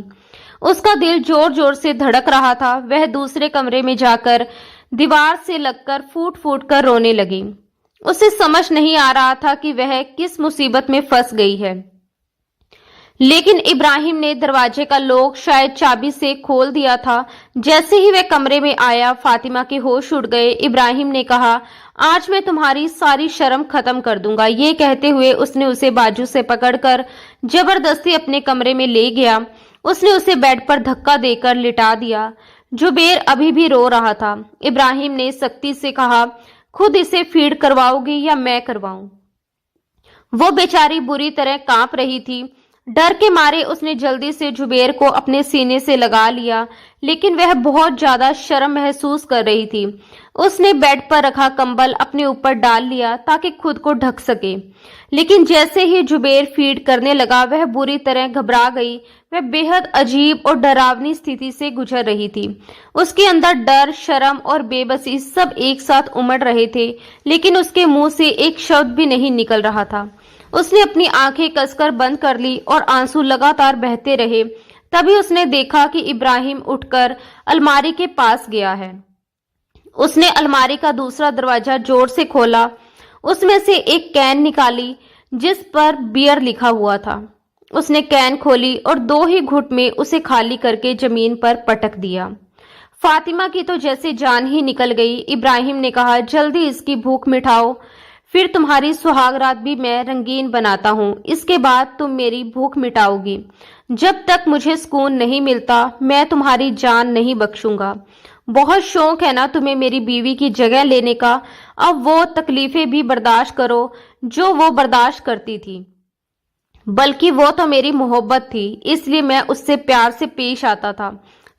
उसका दिल जोर जोर से धड़क रहा था। वह दूसरे कमरे में जाकर दीवार से लगकर फूट फूट कर रोने लगी। उसे समझ नहीं आ रहा था कि वह किस मुसीबत में फंस गई है। लेकिन इब्राहिम ने दरवाजे का लॉक शायद चाबी से खोल दिया था। जैसे ही वह कमरे में आया, फातिमा के होश उड़ गए। इब्राहिम ने कहा, आज मैं तुम्हारी सारी शर्म खत्म कर दूंगा। ये कहते हुए उसने उसे बाजू से पकड़कर जबरदस्ती अपने कमरे में ले गया। उसने उसे बेड पर धक्का देकर लिटा दिया। जुबेर अभी भी रो रहा था। इब्राहिम ने सख्ती से कहा, खुद इसे फीड करवाओगी या मैं करवाऊं? वो बेचारी बुरी तरह कांप रही थी। डर के मारे उसने जल्दी से जुबेर को अपने सीने से लगा लिया, लेकिन वह बहुत ज्यादा शर्म महसूस कर रही थी। उसने बेड पर रखा कंबल अपने ऊपर डाल लिया ताकि खुद को ढक सके, लेकिन जैसे ही जुबेर फीड करने लगा, वह बुरी तरह घबरा गई। वह बेहद अजीब और डरावनी स्थिति से गुजर रही थी। उसके अंदर डर, शर्म और बेबसी सब एक साथ उमड़ रहे थे, लेकिन उसके मुंह से एक शब्द भी नहीं निकल रहा था। उसने अपनी आंखें कसकर बंद कर ली और आंसू लगातार बहते रहे। तभी उसने देखा कि इब्राहिम उठकर अलमारी के पास गया है। उसने अलमारी का दूसरा दरवाजा जोर से खोला। उसमें से एक कैन निकाली जिस पर बियर लिखा हुआ था। उसने कैन खोली और 2 ही घुट में उसे खाली करके जमीन पर पटक दिया। फातिमा की तो जैसे जान ही निकल गई। इब्राहिम ने कहा, जल्दी इसकी भूख मिटाओ, फिर तुम्हारी सुहागरात भी मैं रंगीन बनाता हूँ। इसके बाद तुम मेरी भूख मिटाओगी। जब तक मुझे सुकून नहीं मिलता, मैं तुम्हारी जान नहीं बख्शूंगा। बहुत शौक है ना तुम्हें मेरी बीवी की जगह लेने का। अब वो तकलीफें भी बर्दाश्त करो जो वो बर्दाश्त करती थी। बल्कि वो तो मेरी मोहब्बत थी, इसलिए मैं उससे प्यार से पेश आता था।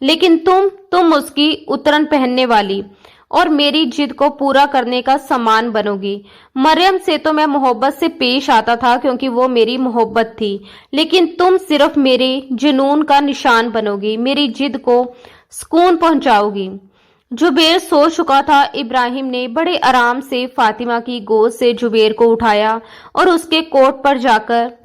लेकिन तुम उसकी उतरन पहनने वाली और मेरी जिद को पूरा करने का सामान बनोगी। मरियम से तो मैं मोहब्बत से पेश आता था क्योंकि वो मेरी मोहब्बत थी, लेकिन तुम सिर्फ मेरे जुनून का निशान बनोगी, मेरी जिद को सुकून पहुंचाओगी। जुबेर सो चुका था। इब्राहिम ने बड़े आराम से फातिमा की गोद से जुबेर को उठाया और उसके कोट पर जाकर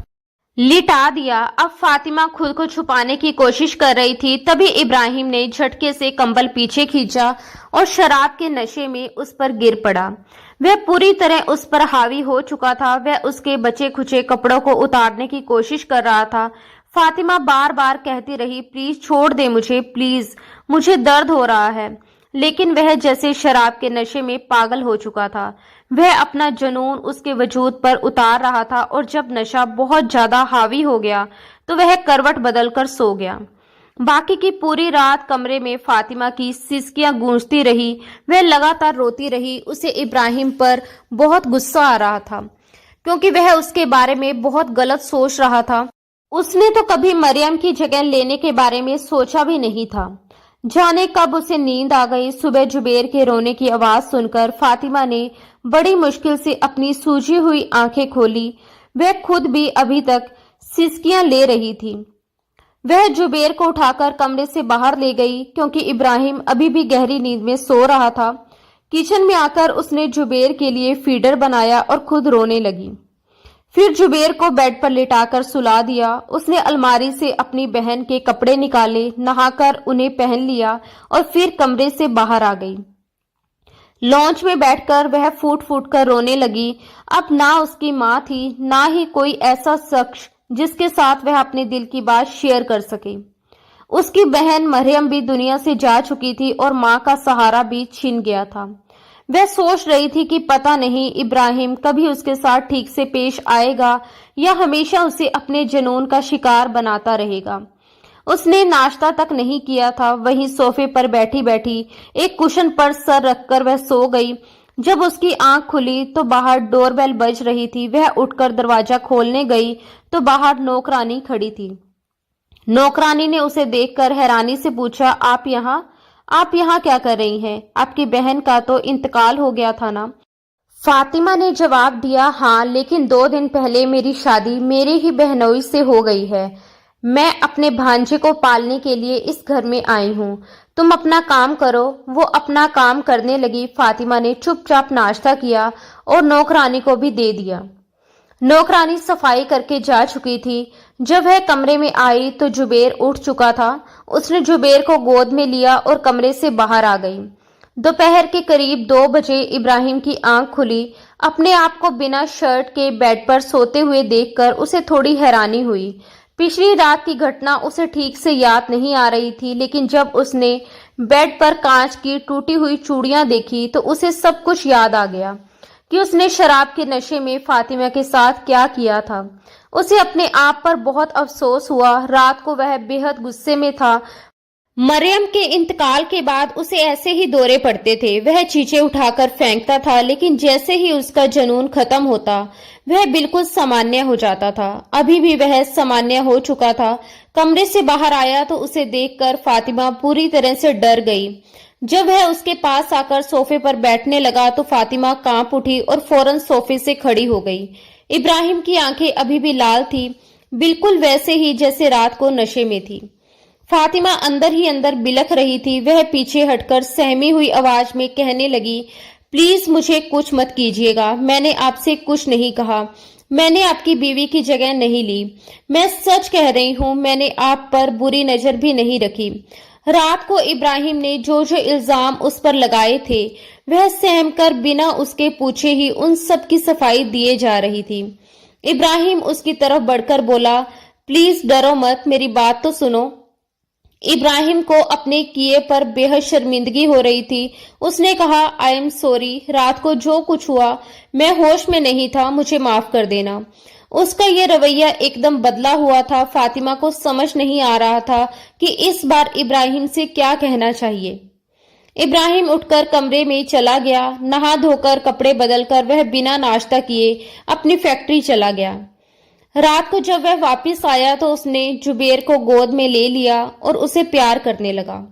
लिटा दिया। अब फातिमा खुद को छुपाने की कोशिश कर रही थी। तभी इब्राहिम ने झटके से कंबल पीछे खींचा और शराब के नशे में उस पर गिर पड़ा। वह पूरी तरह उस पर हावी हो चुका था। वह उसके बचे खुचे कपड़ों को उतारने की कोशिश कर रहा था। फातिमा बार बार कहती रही, प्लीज छोड़ दे मुझे, प्लीज, मुझे दर्द हो रहा है। लेकिन वह जैसे शराब के नशे में पागल हो चुका था। वह अपना जुनून उसके वजूद पर उतार रहा था और जब नशा बहुत ज्यादा हावी हो गया तो वह करवट बदलकर सो गया। बाकी की पूरी रात कमरे में फातिमा की सिसकियां गूंजती रही। वह लगातार रोती रही। उसे इब्राहिम पर बहुत गुस्सा आ रहा था क्योंकि वह उसके बारे में बहुत गलत सोच रहा था। उसने तो कभी मरियम की जगह लेने के बारे में सोचा भी नहीं था। जाने कब उसे नींद आ गई। सुबह जुबेर के रोने की आवाज सुनकर फातिमा ने बड़ी मुश्किल से अपनी सूजी हुई आंखें खोली। वह खुद भी अभी तक सिसकियां ले रही थी। वह जुबेर को उठाकर कमरे से बाहर ले गई क्योंकि इब्राहिम अभी भी गहरी नींद में सो रहा था। किचन में आकर उसने जुबेर के लिए फीडर बनाया और खुद रोने लगी। फिर जुबेर को बेड पर लिटाकर सुला दिया। उसने अलमारी से अपनी बहन के कपड़े निकाले, नहाकर उन्हें पहन लिया और फिर कमरे से बाहर आ गई। लॉन्च में बैठकर वह फूट फूट कर रोने लगी। अब ना उसकी माँ थी, ना ही कोई ऐसा शख्स जिसके साथ वह अपने दिल की बात शेयर कर सके। उसकी बहन मरियम भी दुनिया से जा चुकी थी और माँ का सहारा भी छिन गया था। वह सोच रही थी कि पता नहीं इब्राहिम कभी उसके साथ ठीक से पेश आएगा या हमेशा उसे अपने जुनून का शिकार बनाता रहेगा। उसने नाश्ता तक नहीं किया था। वहीं सोफे पर बैठी बैठी एक कुशन पर सर रखकर वह सो गई। जब उसकी आंख खुली तो बाहर डोरबेल बज रही थी। वह उठकर दरवाजा खोलने गई तो बाहर नौकरानी खड़ी थी। नौकरानी ने उसे देखकर हैरानी से पूछा, आप यहाँ क्या कर रही हैं? आपकी बहन का तो इंतकाल हो गया था ना? फातिमा ने जवाब दिया, हाँ, लेकिन 2 दिन पहले मेरी शादी मेरी ही बहनोई से हो गई है। मैं अपने भांजे को पालने के लिए इस घर में आई हूँ। तुम अपना काम करो। वो अपना काम करने लगी। फातिमा ने चुपचाप नाश्ता किया और नौकरानी को भी दे दिया। नौकरानी सफाई करके जा चुकी थी। जब वह कमरे में आई तो जुबेर उठ चुका था। उसने जुबेर को गोद में लिया और कमरे से बाहर आ गई। दोपहर के करीब 2 बजे इब्राहिम की आंख खुली। अपने आप को बिना शर्ट के बेड पर सोते हुए देखकर उसे थोड़ी हैरानी हुई। पिछली रात की घटना उसे ठीक से याद नहीं आ रही थी, लेकिन जब उसने बेड पर कांच की टूटी हुई चूड़ियां देखी तो उसे सब कुछ याद आ गया कि उसने शराब के नशे में फातिमा के साथ क्या किया था। उसे अपने आप पर बहुत अफसोस हुआ। रात को वह बेहद गुस्से में था। मरियम के इंतकाल के बाद उसे ऐसे ही दौरे पड़ते थे। वह चीजें उठाकर फेंकता था, लेकिन जैसे ही उसका जुनून खत्म होता वह बिल्कुल सामान्य हो जाता था। अभी भी वह सामान्य हो चुका था। कमरे से बाहर आया तो उसे देखकर फातिमा पूरी तरह से डर गई। जब वह उसके पास आकर सोफे पर बैठने लगा तो फातिमा कांप उठी और फौरन सोफे से खड़ी हो गई। इब्राहिम की आंखें अभी भी लाल थी, बिल्कुल वैसे ही जैसे रात को नशे में थी। फातिमा अंदर ही अंदर बिलख रही थी। वह पीछे हटकर सहमी हुई आवाज में कहने लगी, प्लीज मुझे कुछ मत कीजिएगा। मैंने आपसे कुछ नहीं कहा। मैंने आपकी बीवी की जगह नहीं ली। मैं सच कह रही हूँ, मैंने आप पर बुरी नजर भी नहीं रखी। रात को इब्राहिम ने जो जो इल्जाम उस पर लगाए थे वह सहमकर बिना उसके पूछे ही उन सब की सफाई दिए जा रही थी। इब्राहिम उसकी तरफ बढ़कर बोला, प्लीज डरो मत, मेरी बात तो सुनो। इब्राहिम को अपने किए पर बेहद शर्मिंदगी हो रही थी। उसने कहा, आई एम सॉरी, रात को जो कुछ हुआ मैं होश में नहीं था, मुझे माफ कर देना। उसका ये रवैया एकदम बदला हुआ था। फातिमा को समझ नहीं आ रहा था कि इस बार इब्राहिम से क्या कहना चाहिए। इब्राहिम उठकर कमरे में चला गया। नहा धोकर कपड़े बदलकर वह बिना नाश्ता किए अपनी फैक्ट्री चला गया। रात को जब वह वापस आया तो उसने जुबेर को गोद में ले लिया और उसे प्यार करने लगा।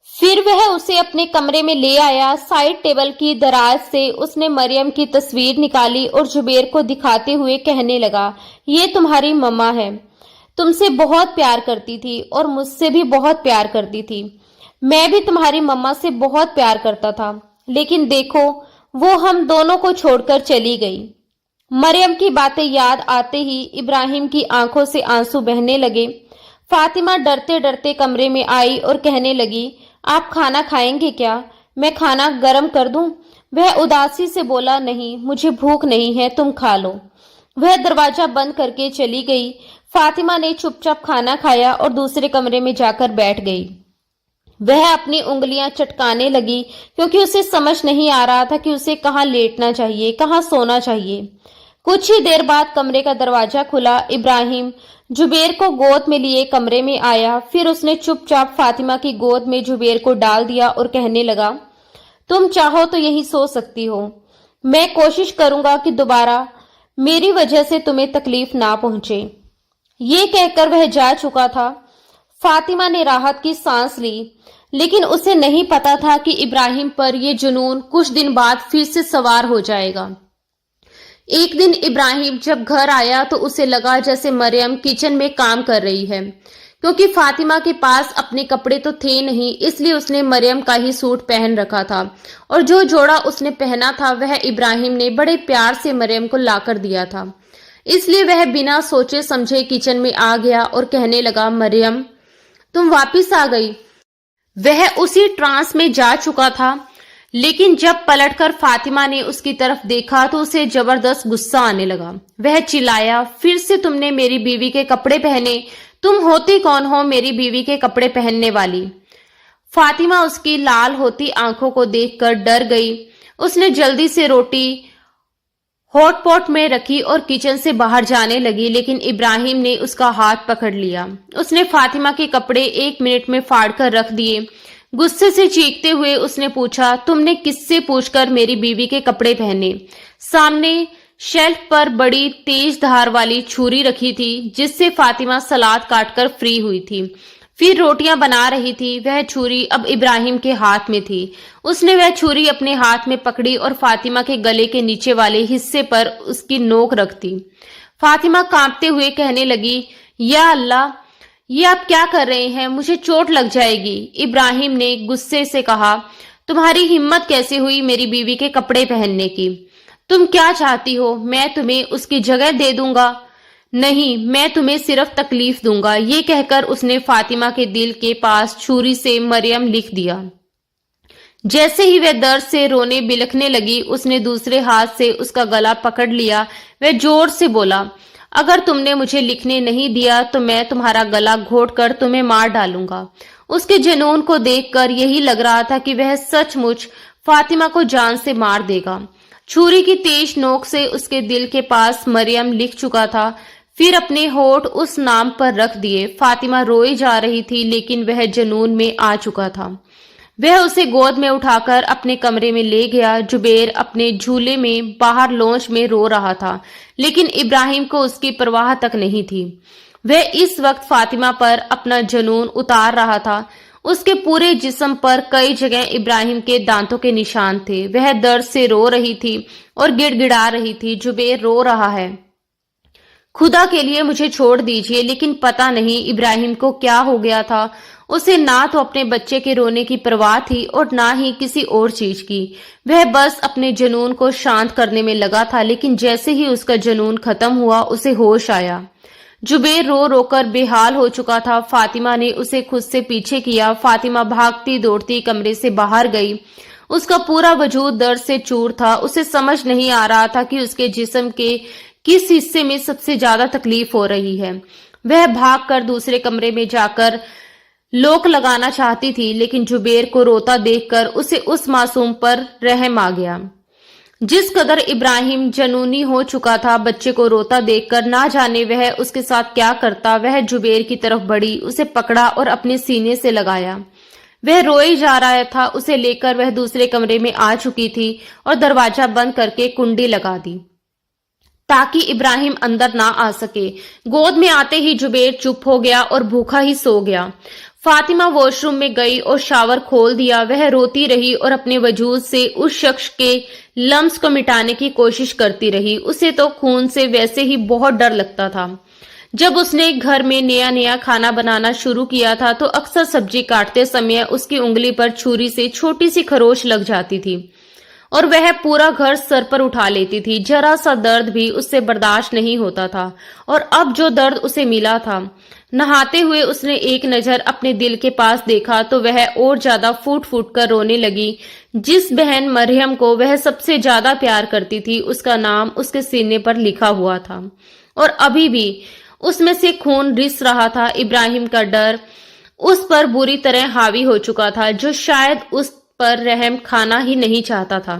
फिर वह उसे अपने कमरे में ले आया। साइड टेबल की दराज से उसने मरियम की तस्वीर निकाली और जुबेर को दिखाते हुए कहने लगा, ये तुम्हारी मम्मा है, तुमसे बहुत प्यार करती थी और मुझसे भी बहुत प्यार करती थी। मैं भी तुम्हारी मम्मा से बहुत प्यार करता था, लेकिन देखो वो हम दोनों को छोड़कर चली गई। मरियम की बातें याद आते ही इब्राहिम की आंखों से आंसू बहने लगे। फातिमा डरते डरते कमरे में आई और कहने लगी, आप खाना खाएंगे क्या? मैं खाना गर्म कर दूं? वह उदासी से बोला, नहीं, मुझे भूख नहीं है, तुम खा लो। वह दरवाजा बंद करके चली गई। फातिमा ने चुपचाप खाना खाया और दूसरे कमरे में जाकर बैठ गई। वह अपनी उंगलियां चटकाने लगी क्योंकि उसे समझ नहीं आ रहा था कि उसे कहाँ लेटना चाहिए, कहाँ सोना चाहिए। कुछ ही देर बाद कमरे का दरवाजा खुला। इब्राहिम जुबेर को गोद में लिए कमरे में आया। फिर उसने चुपचाप फातिमा की गोद में जुबेर को डाल दिया और कहने लगा, तुम चाहो तो यहीं सो सकती हो। मैं कोशिश करूंगा कि दोबारा मेरी वजह से तुम्हें तकलीफ ना पहुंचे। ये कहकर वह जा चुका था। फातिमा ने राहत की सांस ली, लेकिन उसे नहीं पता था कि इब्राहिम पर यह जुनून कुछ दिन बाद फिर से सवार हो जाएगा। एक दिन इब्राहिम जब घर आया तो उसे लगा जैसे मरियम किचन में काम कर रही है। क्योंकि फातिमा के पास अपने कपड़े तो थे नहीं, इसलिए उसने मरियम का ही सूट पहन रखा था और जो जोड़ा उसने पहना था वह इब्राहिम ने बड़े प्यार से मरियम को लाकर दिया था। इसलिए वह बिना सोचे समझे किचन में आ गया और कहने लगा, मरियम, तुम वापिस आ गई। वह उसी ट्रांस में जा चुका था, लेकिन जब पलटकर फातिमा ने उसकी तरफ देखा तो उसे जबरदस्त गुस्सा आने लगा। वह चिल्लाया, फिर से तुमने मेरी बीवी के कपड़े पहने? तुम होती कौन हो मेरी बीवी के कपड़े पहनने वाली? फातिमा उसकी लाल होती आंखों को देखकर डर गई। उसने जल्दी से रोटी हॉट पॉट में रखी और किचन से बाहर जाने लगी, लेकिन इब्राहिम ने उसका हाथ पकड़ लिया। उसने फातिमा के कपड़े 1 मिनट में फाड़कर रख दिए। गुस्से से चीखते हुए उसने पूछा, तुमने किससे पूछकर मेरी बीवी के कपड़े पहने? सामने शेल्फ पर बड़ी तेज धार वाली छुरी रखी थी जिससे फातिमा सलाद काटकर फ्री हुई थी। फिर रोटियां बना रही थी। वह छुरी अब इब्राहिम के हाथ में थी। उसने वह छुरी अपने हाथ में पकड़ी और फातिमा के गले के नीचे वाले हिस्से पर उसकी नोक रख दी। फातिमा कांपते हुए कहने लगी, या अल्लाह, ये आप क्या कर रहे हैं? मुझे चोट लग जाएगी। इब्राहिम ने गुस्से से कहा, तुम्हारी हिम्मत कैसे हुई मेरी बीवी के कपड़े पहनने की? तुम क्या चाहती हो? मैं तुम्हें उसकी जगह दे दूंगा? नहीं, मैं तुम्हें सिर्फ तकलीफ दूंगा। ये कहकर उसने फातिमा के दिल के पास छुरी से मरियम लिख दिया। जैसे ही वह दर्द से रोने बिलखने लगी, उसने दूसरे हाथ से उसका गला पकड़ लिया। वह जोर से बोला, अगर तुमने मुझे लिखने नहीं दिया तो मैं तुम्हारा गला घोंटकर तुम्हें मार डालूंगा। उसके जुनून को देखकर यही लग रहा था कि वह सचमुच फातिमा को जान से मार देगा। छुरी की तेज नोक से उसके दिल के पास मरियम लिख चुका था। फिर अपने होठ उस नाम पर रख दिए। फातिमा रोई जा रही थी, लेकिन वह जुनून में आ चुका था। वह उसे गोद में उठाकर अपने कमरे में ले गया। जुबेर अपने झूले में बाहर लॉन्च में रो रहा था, लेकिन इब्राहिम को उसकी परवाह तक नहीं थी। वह इस वक्त फातिमा पर अपना जुनून उतार रहा था। उसके पूरे जिस्म पर कई जगह इब्राहिम के दांतों के निशान थे। वह दर्द से रो रही थी और गिड़गिड़ा रही थी, जुबेर रो रहा है, खुदा के लिए मुझे छोड़ दीजिए। लेकिन पता नहीं इब्राहिम को क्या हो गया था। उसे ना तो अपने बच्चे के रोने की परवाह थी और ना ही किसी और चीज की। वह बस अपने जुनून को शांत करने में लगा था, लेकिन जैसे ही उसका जुनून खत्म हुआ उसे होश आया। जुबेर रो रोकर बेहाल हो चुका था। फातिमा ने उसे खुद से पीछे किया। फातिमा भागती दौड़ती कमरे से बाहर गई। उसका पूरा वजूद दर्द से चूर था। उसे समझ नहीं आ रहा था कि उसके जिस्म के किस हिस्से में सबसे ज्यादा तकलीफ हो रही है। वह भागकर दूसरे कमरे में जाकर लोक लगाना चाहती थी, लेकिन जुबेर को रोता देखकर उसे उस मासूम पर रहम आ गया। जिस कदर इब्राहिम जनूनी हो चुका था, बच्चे को रोता देखकर ना जाने वह उसके साथ क्या करता। वह जुबेर की तरफ बढ़ी, उसे पकड़ा और अपने सीने से लगाया। वह रोए जा रहा था। उसे लेकर वह दूसरे कमरे में आ चुकी थी और दरवाजा बंद करके कुंडी लगा दी ताकि इब्राहिम अंदर ना आ सके। गोद में आते ही जुबेर चुप हो गया और भूखा ही सो गया। फातिमा वॉशरूम में गई और शावर खोल दिया। वह रोती रही और अपने वजूद से उस शख्स के लम्स को मिटाने की कोशिश करती रही। उसे तो खून से वैसे ही बहुत डर लगता था। जब उसने घर में नया नया खाना बनाना शुरू किया था तो अक्सर सब्जी काटते समय उसकी उंगली पर छुरी से छोटी सी खरोच लग जाती थी। और वह पूरा घर सर पर उठा लेती थी। जरा सा दर्द भी उससे बर्दाश्त नहीं होता था और अब जो दर्द उसे मिला था, नहाते हुए उसने एक नजर अपने दिल के पास देखा तो वह और ज्यादा फूट फूट कर रोने लगी। जिस बहन मरियम को वह सबसे ज्यादा प्यार करती थी, उसका नाम उसके सीने पर लिखा हुआ था और अभी भी उसमें से खून रिस रहा था। इब्राहिम का डर उस पर बुरी तरह हावी हो चुका था, जो शायद उस पर रहम खाना ही नहीं चाहता था।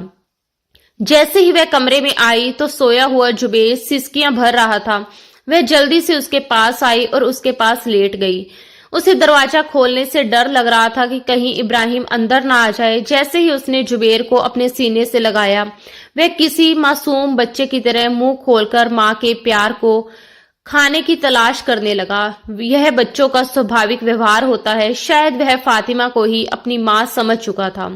जैसे ही वह कमरे में आई तो सोया हुआ जुबेर सिसकियां भर रहा था। वह जल्दी से उसके पास आई और उसके पास लेट गई। उसे दरवाजा खोलने से डर लग रहा था कि कहीं इब्राहिम अंदर ना आ जाए। जैसे ही उसने जुबेर को अपने सीने से लगाया, वह किसी मासूम बच्चे की तरह मुंह खोलकर मां के प्यार को खाने की तलाश करने लगा। यह बच्चों का स्वाभाविक व्यवहार होता है। शायद वह फातिमा को ही अपनी मां समझ चुका था।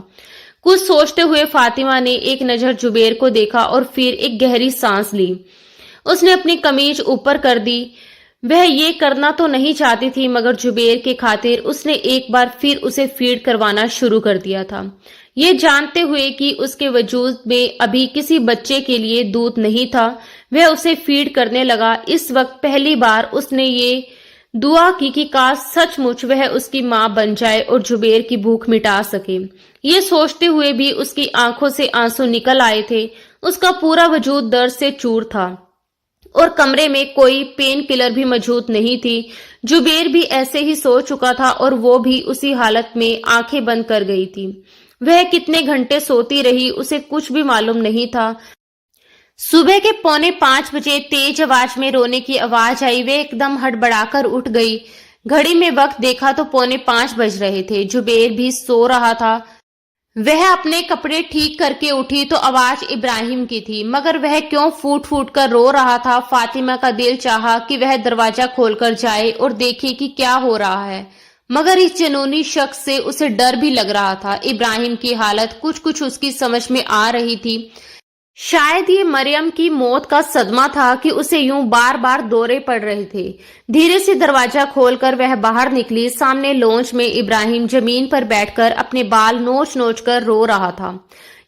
कुछ सोचते हुए फातिमा ने एक नजर जुबेर को देखा और फिर एक गहरी सांस ली। उसने अपनी कमीज ऊपर कर दी। वह ये करना तो नहीं चाहती थी, मगर जुबेर के खातिर उसने एक बार फिर उसे फीड करवाना शुरू कर दिया था, ये जानते हुए कि उसके वजूद में अभी किसी बच्चे के लिए दूध नहीं था। वह उसे फीड करने लगा। इस वक्त पहली बार उसने ये दुआ की कि काश सचमुच वह उसकी मां बन जाए और जुबेर की भूख मिटा सके। ये सोचते हुए भी उसकी आंखों से आंसू निकल आए थे। उसका पूरा वजूद दर्द से चूर था और कमरे में कोई पेन किलर भी मौजूद नहीं थी। जुबेर भी ऐसे ही सो चुका था और वो भी उसी हालत में आंखें बंद कर गई थी। वह कितने घंटे सोती रही, उसे कुछ भी मालूम नहीं था। सुबह के 4:45 बजे तेज आवाज में रोने की आवाज आई। वह एकदम हड़बड़ाकर उठ गई। घड़ी में वक्त देखा तो 4:45 बज रहे थे। जुबेर भी सो रहा था। वह अपने कपड़े ठीक करके उठी तो आवाज इब्राहिम की थी, मगर वह क्यों फूट फूट कर रो रहा था। फातिमा का दिल चाहा कि वह दरवाजा खोलकर जाए और देखे कि क्या हो रहा है, मगर इस जनूनी शख्स से उसे डर भी लग रहा था। इब्राहिम की हालत कुछ कुछ उसकी समझ में आ रही थी। शायद ये मरियम की मौत का सदमा था कि उसे यूं बार बार दौरे पड़ रहे थे। धीरे से दरवाजा खोलकर वह बाहर निकली। सामने लॉन्च में इब्राहिम जमीन पर बैठकर अपने बाल नोच नोच कर रो रहा था।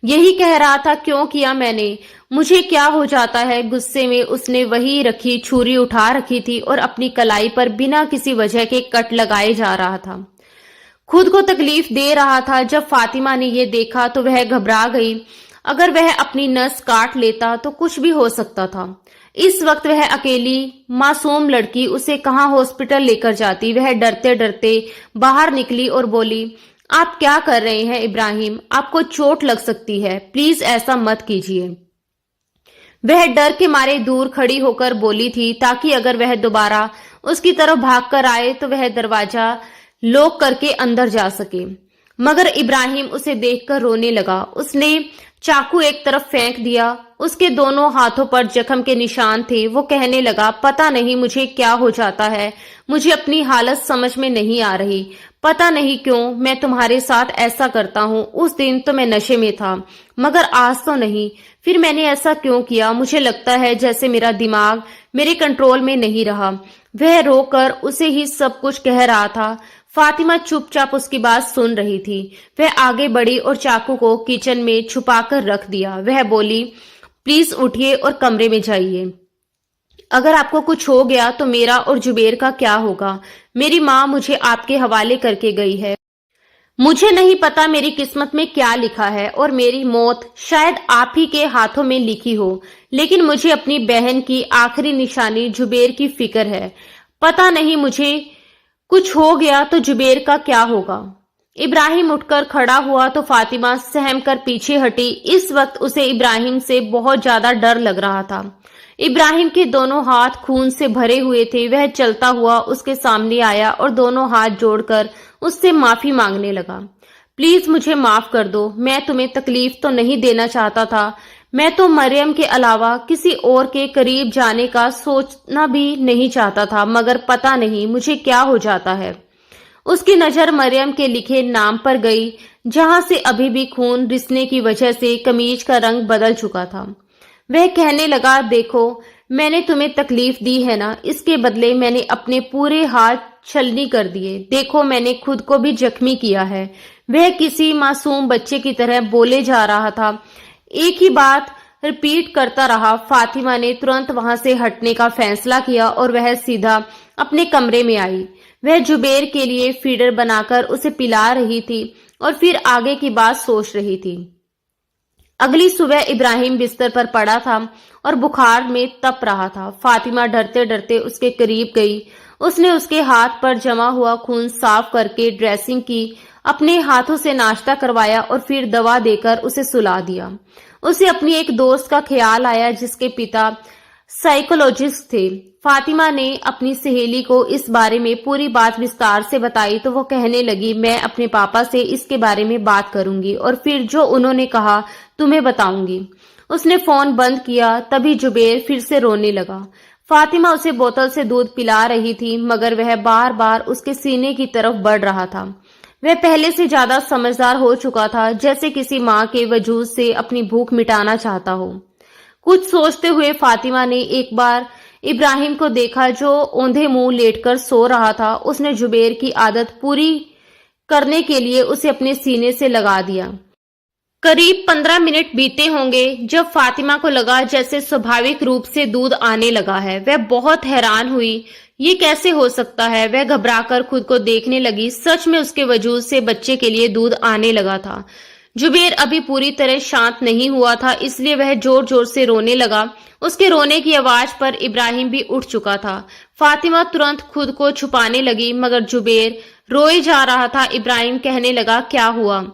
यही कह रहा था, क्यों किया मैंने, मुझे क्या हो जाता है। गुस्से में उसने वही रखी छुरी उठा रखी थी और अपनी कलाई पर बिना किसी वजह के कट लगाए जा रहा था। खुद को तकलीफ दे रहा था। जब फातिमा ने यह देखा तो वह घबरा गई। अगर वह अपनी नस काट लेता तो कुछ भी हो सकता था। इस वक्त वह अकेली मासूम लड़की उसे कहां हॉस्पिटल लेकर जाती। वह डरते डरते बाहर निकली और बोली, आप क्या कर रहे हैं इब्राहिम, आपको चोट लग सकती है, प्लीज ऐसा मत कीजिए। वह डर के मारे दूर खड़ी होकर बोली थी, ताकि अगर वह दोबारा उसकी तरफ भागकर आए तो वह दरवाजा लॉक करके अंदर जा सके। मगर इब्राहिम उसे देखकर रोने लगा। उसने चाकू एक तरफ फेंक दिया। उसके दोनों हाथों पर जख्म के निशान थे। वो कहने लगा, पता नहीं मुझे क्या हो जाता है, मुझे अपनी हालत समझ में नहीं आ रही। पता नहीं क्यों मैं तुम्हारे साथ ऐसा करता हूँ। उस दिन तो मैं नशे में था, मगर आज तो नहीं। फिर मैंने ऐसा क्यों किया। मुझे लगता है जैसे मेरा दिमाग मेरे कंट्रोल में नहीं रहा। वह रोकर उसे ही सब कुछ कह रहा था। फातिमा चुपचाप उसकी बात सुन रही थी। वह आगे बढ़ी और चाकू को किचन में छुपाकर रख दिया। वह बोली, प्लीज उठिए और कमरे में जाइए। अगर आपको कुछ हो गया तो मेरा और जुबेर का क्या होगा। मेरी माँ मुझे आपके हवाले करके गई है। मुझे नहीं पता मेरी किस्मत में क्या लिखा है और मेरी मौत शायद आप ही के हाथों में लिखी हो, लेकिन मुझे अपनी बहन की आखिरी निशानी जुबेर की फिक्र है। पता नहीं मुझे कुछ हो गया तो जुबेर का क्या होगा। इब्राहिम उठकर खड़ा हुआ तो फातिमा सहम कर पीछे हटी। इस वक्त उसे इब्राहिम से बहुत ज्यादा डर लग रहा था। इब्राहिम के दोनों हाथ खून से भरे हुए थे। वह चलता हुआ उसके सामने आया और दोनों हाथ जोड़कर उससे माफी मांगने लगा। प्लीज मुझे माफ कर दो, मैं तुम्हें तकलीफ तो नहीं देना चाहता था। मैं तो मरियम के अलावा किसी और के करीब जाने का सोचना भी नहीं चाहता था, मगर पता नहीं मुझे क्या हो जाता है। उसकी नजर मरियम के लिखे नाम पर गई, जहां से अभी भी खून रिसने की वजह से कमीज का रंग बदल चुका था। वह कहने लगा, देखो मैंने तुम्हें तकलीफ दी है ना, इसके बदले मैंने अपने पूरे हाथ छलनी कर दिए। देखो मैंने खुद को भी जख्मी किया है। वह किसी मासूम बच्चे की तरह बोले जा रहा था। एक ही बात रिपीट करता रहा। फातिमा ने तुरंत वहां से हटने का फैसला किया और वह सीधा अपने कमरे में आई। वह जुबेर के लिए फीडर बनाकर उसे पिला रही थी और फिर आगे की बात सोच रही थी। अगली सुबह इब्राहिम बिस्तर पर पड़ा था और बुखार में तप रहा था। फातिमा डरते डरते उसके करीब गई। उसने उसके हाथ पर जमा हुआ खून साफ करके ड्रेसिंग की, अपने हाथों से नाश्ता करवाया और फिर दवा देकर उसे सुला दिया। उसे अपनी एक दोस्त का ख्याल आया जिसके पिता साइकोलॉजिस्ट थे। फातिमा ने अपनी सहेली को इस बारे में पूरी बात विस्तार से बताई तो वो कहने लगी, मैं अपने पापा से इसके बारे में बात करूंगी और फिर जो उन्होंने कहा तुम्हें बताऊंगी। उसने फोन बंद किया। तभी जुबेर फिर से रोने लगा। फातिमा उसे बोतल से दूध पिला रही थी मगर वह बार बार उसके सीने की तरफ बढ़ रहा था। वह पहले से ज्यादा समझदार हो चुका था, जैसे किसी माँ के वजूद से अपनी भूख मिटाना चाहता हो। कुछ सोचते हुए फातिमा ने एक बार इब्राहिम को देखा जो औंधे मुंह लेटकर सो रहा था। उसने जुबेर की आदत पूरी करने के लिए उसे अपने सीने से लगा दिया। करीब 15 मिनट बीते होंगे जब फातिमा को लगा जैसे स्वाभाविक रूप से दूध आने लगा है। वह बहुत हैरान हुई, ये कैसे हो सकता है। वह घबराकर खुद को देखने लगी। सच में उसके वजूद से बच्चे के लिए दूध आने लगा था। जुबेर अभी पूरी तरह शांत नहीं हुआ था, इसलिए वह जोर जोर से रोने लगा। उसके रोने की आवाज पर इब्राहिम भी उठ चुका था। फातिमा तुरंत खुद को छुपाने लगी मगर जुबेर रोए जा रहा था। इब्राहिम कहने लगा, क्या हुआ,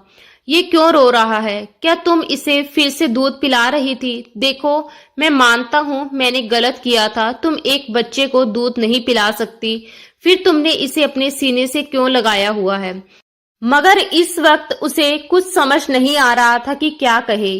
ये क्यों रो रहा है? क्या तुम इसे फिर से दूध पिला रही थी? देखो, मैं मानता हूँ मैंने गलत किया था। तुम एक बच्चे को दूध नहीं पिला सकती, फिर तुमने इसे अपने सीने से क्यों लगाया हुआ है? मगर इस वक्त उसे कुछ समझ नहीं आ रहा था कि क्या कहे।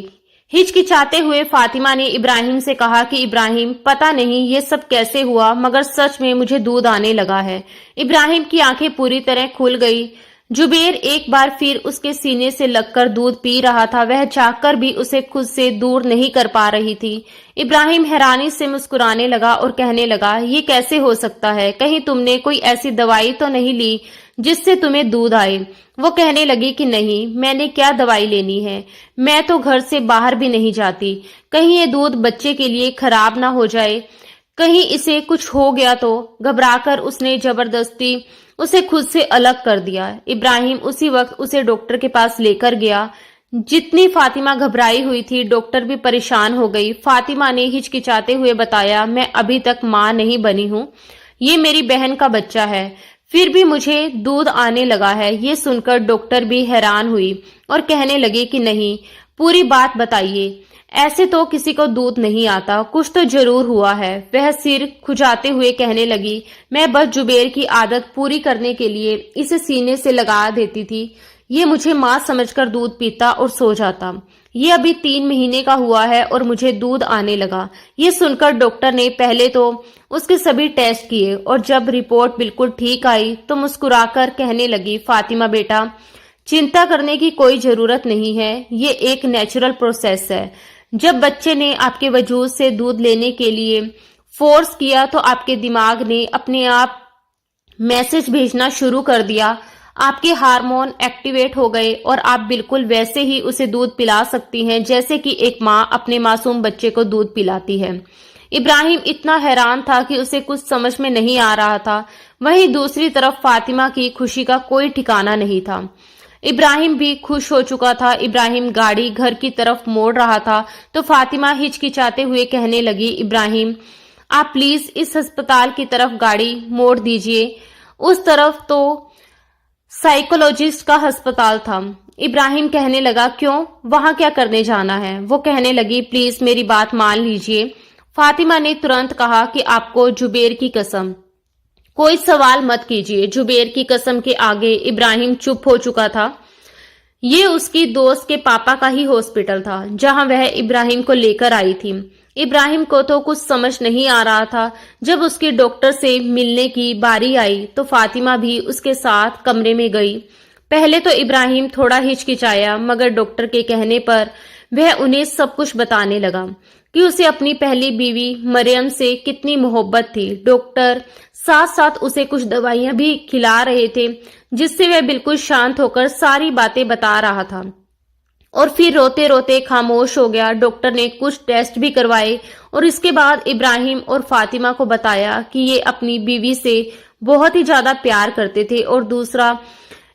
हिचकिचाते हुए फातिमा ने इब्राहिम से कहा कि इब्राहिम, पता नहीं ये सब कैसे हुआ मगर सच में मुझे दूध आने लगा है। इब्राहिम की आंखें पूरी तरह खुल गई। जुबेर एक बार फिर उसके सीने से लगकर दूध पी रहा था। वह चाहकर भी उसे खुद से दूर नहीं कर पा रही थी। इब्राहिम हैरानी से मुस्कुराने लगा और कहने लगा, ये कैसे हो सकता है? कहीं तुमने कोई ऐसी दवाई तो नहीं ली जिससे तुम्हें दूध आए? वो कहने लगी कि नहीं, मैंने क्या दवाई लेनी है, मैं तो घर से बाहर भी नहीं जाती। कहीं ये दूध बच्चे के लिए खराब ना हो जाए, कहीं इसे कुछ हो गया तो। घबराकर उसने जबरदस्ती उसे खुद से अलग कर दिया। इब्राहिम उसी वक्त उसे डॉक्टर के पास लेकर गया। जितनी फातिमा घबराई हुई थी, डॉक्टर भी परेशान हो गई। फातिमा ने हिचकिचाते हुए बताया, मैं अभी तक मां नहीं बनी हूँ, ये मेरी बहन का बच्चा है, फिर भी मुझे दूध आने लगा है। ये सुनकर डॉक्टर भी हैरान हुई और कहने लगी कि नहीं, पूरी बात बताइए, ऐसे तो किसी को दूध नहीं आता, कुछ तो जरूर हुआ है। वह सिर खुजाते हुए कहने लगी, मैं बस जुबेर की आदत पूरी करने के लिए इसे सीने से लगा देती थी। ये मुझे मां समझकर दूध पीता और सो जाता। ये अभी 3 महीने का हुआ है और मुझे दूध आने लगा। ये सुनकर डॉक्टर ने पहले तो उसके सभी टेस्ट किए और जब रिपोर्ट बिल्कुल ठीक आई तो मुस्कुराकर कहने लगी, फातिमा बेटा, चिंता करने की कोई जरूरत नहीं है, ये एक नेचुरल प्रोसेस है। जब बच्चे ने आपके वजूद से दूध लेने के लिए फोर्स किया तो आपके दिमाग ने अपने आप मैसेज भेजना शुरू कर दिया। आपके हार्मोन एक्टिवेट हो गए और आप बिल्कुल वैसे ही उसे दूध पिला सकती हैं जैसे कि एक माँ अपने मासूम बच्चे को दूध पिलाती है। इब्राहिम इतना हैरान था कि उसे कुछ समझ में नहीं आ रहा था। वहीं दूसरी तरफ फातिमा की खुशी का कोई ठिकाना नहीं था। इब्राहिम भी खुश हो चुका था। इब्राहिम गाड़ी घर की तरफ मोड़ रहा था तो फातिमा हिचकिचाते हुए कहने लगी, इब्राहिम, आप प्लीज इस अस्पताल की तरफ गाड़ी मोड़ दीजिए। उस तरफ तो साइकोलॉजिस्ट का अस्पताल था। इब्राहिम कहने लगा, क्यों, वहां क्या करने जाना है? वो कहने लगी, प्लीज मेरी बात मान लीजिए। फातिमा ने तुरंत कहा कि आपको जुबेर की कसम, कोई सवाल मत कीजिए। जुबेर की कसम के आगे इब्राहिम चुप हो चुका था। ये उसकी दोस्त के पापा का ही हॉस्पिटल था जहां वह इब्राहिम को लेकर आई थी। इब्राहिम को तो कुछ समझ नहीं आ रहा था। जब उसकी डॉक्टर से मिलने की बारी आई तो फातिमा भी उसके साथ कमरे में गई। पहले तो इब्राहिम थोड़ा हिचकिचाया मगर डॉक्टर के कहने पर वह उन्हें सब कुछ बताने लगा कि उसे अपनी पहली बीवी मरियम से कितनी मोहब्बत थी। डॉक्टर साथ साथ उसे कुछ दवाइयां भी खिला रहे थे जिससे वह बिल्कुल शांत होकर सारी बातें बता रहा था। اور پھر روتے روتے خاموش ہو گیا۔ ڈاکٹر نے کچھ ٹیسٹ بھی کروائے اور اس کے بعد ابراہیم اور فاطمہ کو بتایا کہ یہ اپنی بیوی سے بہت ہی زیادہ پیار کرتے تھے اور دوسرا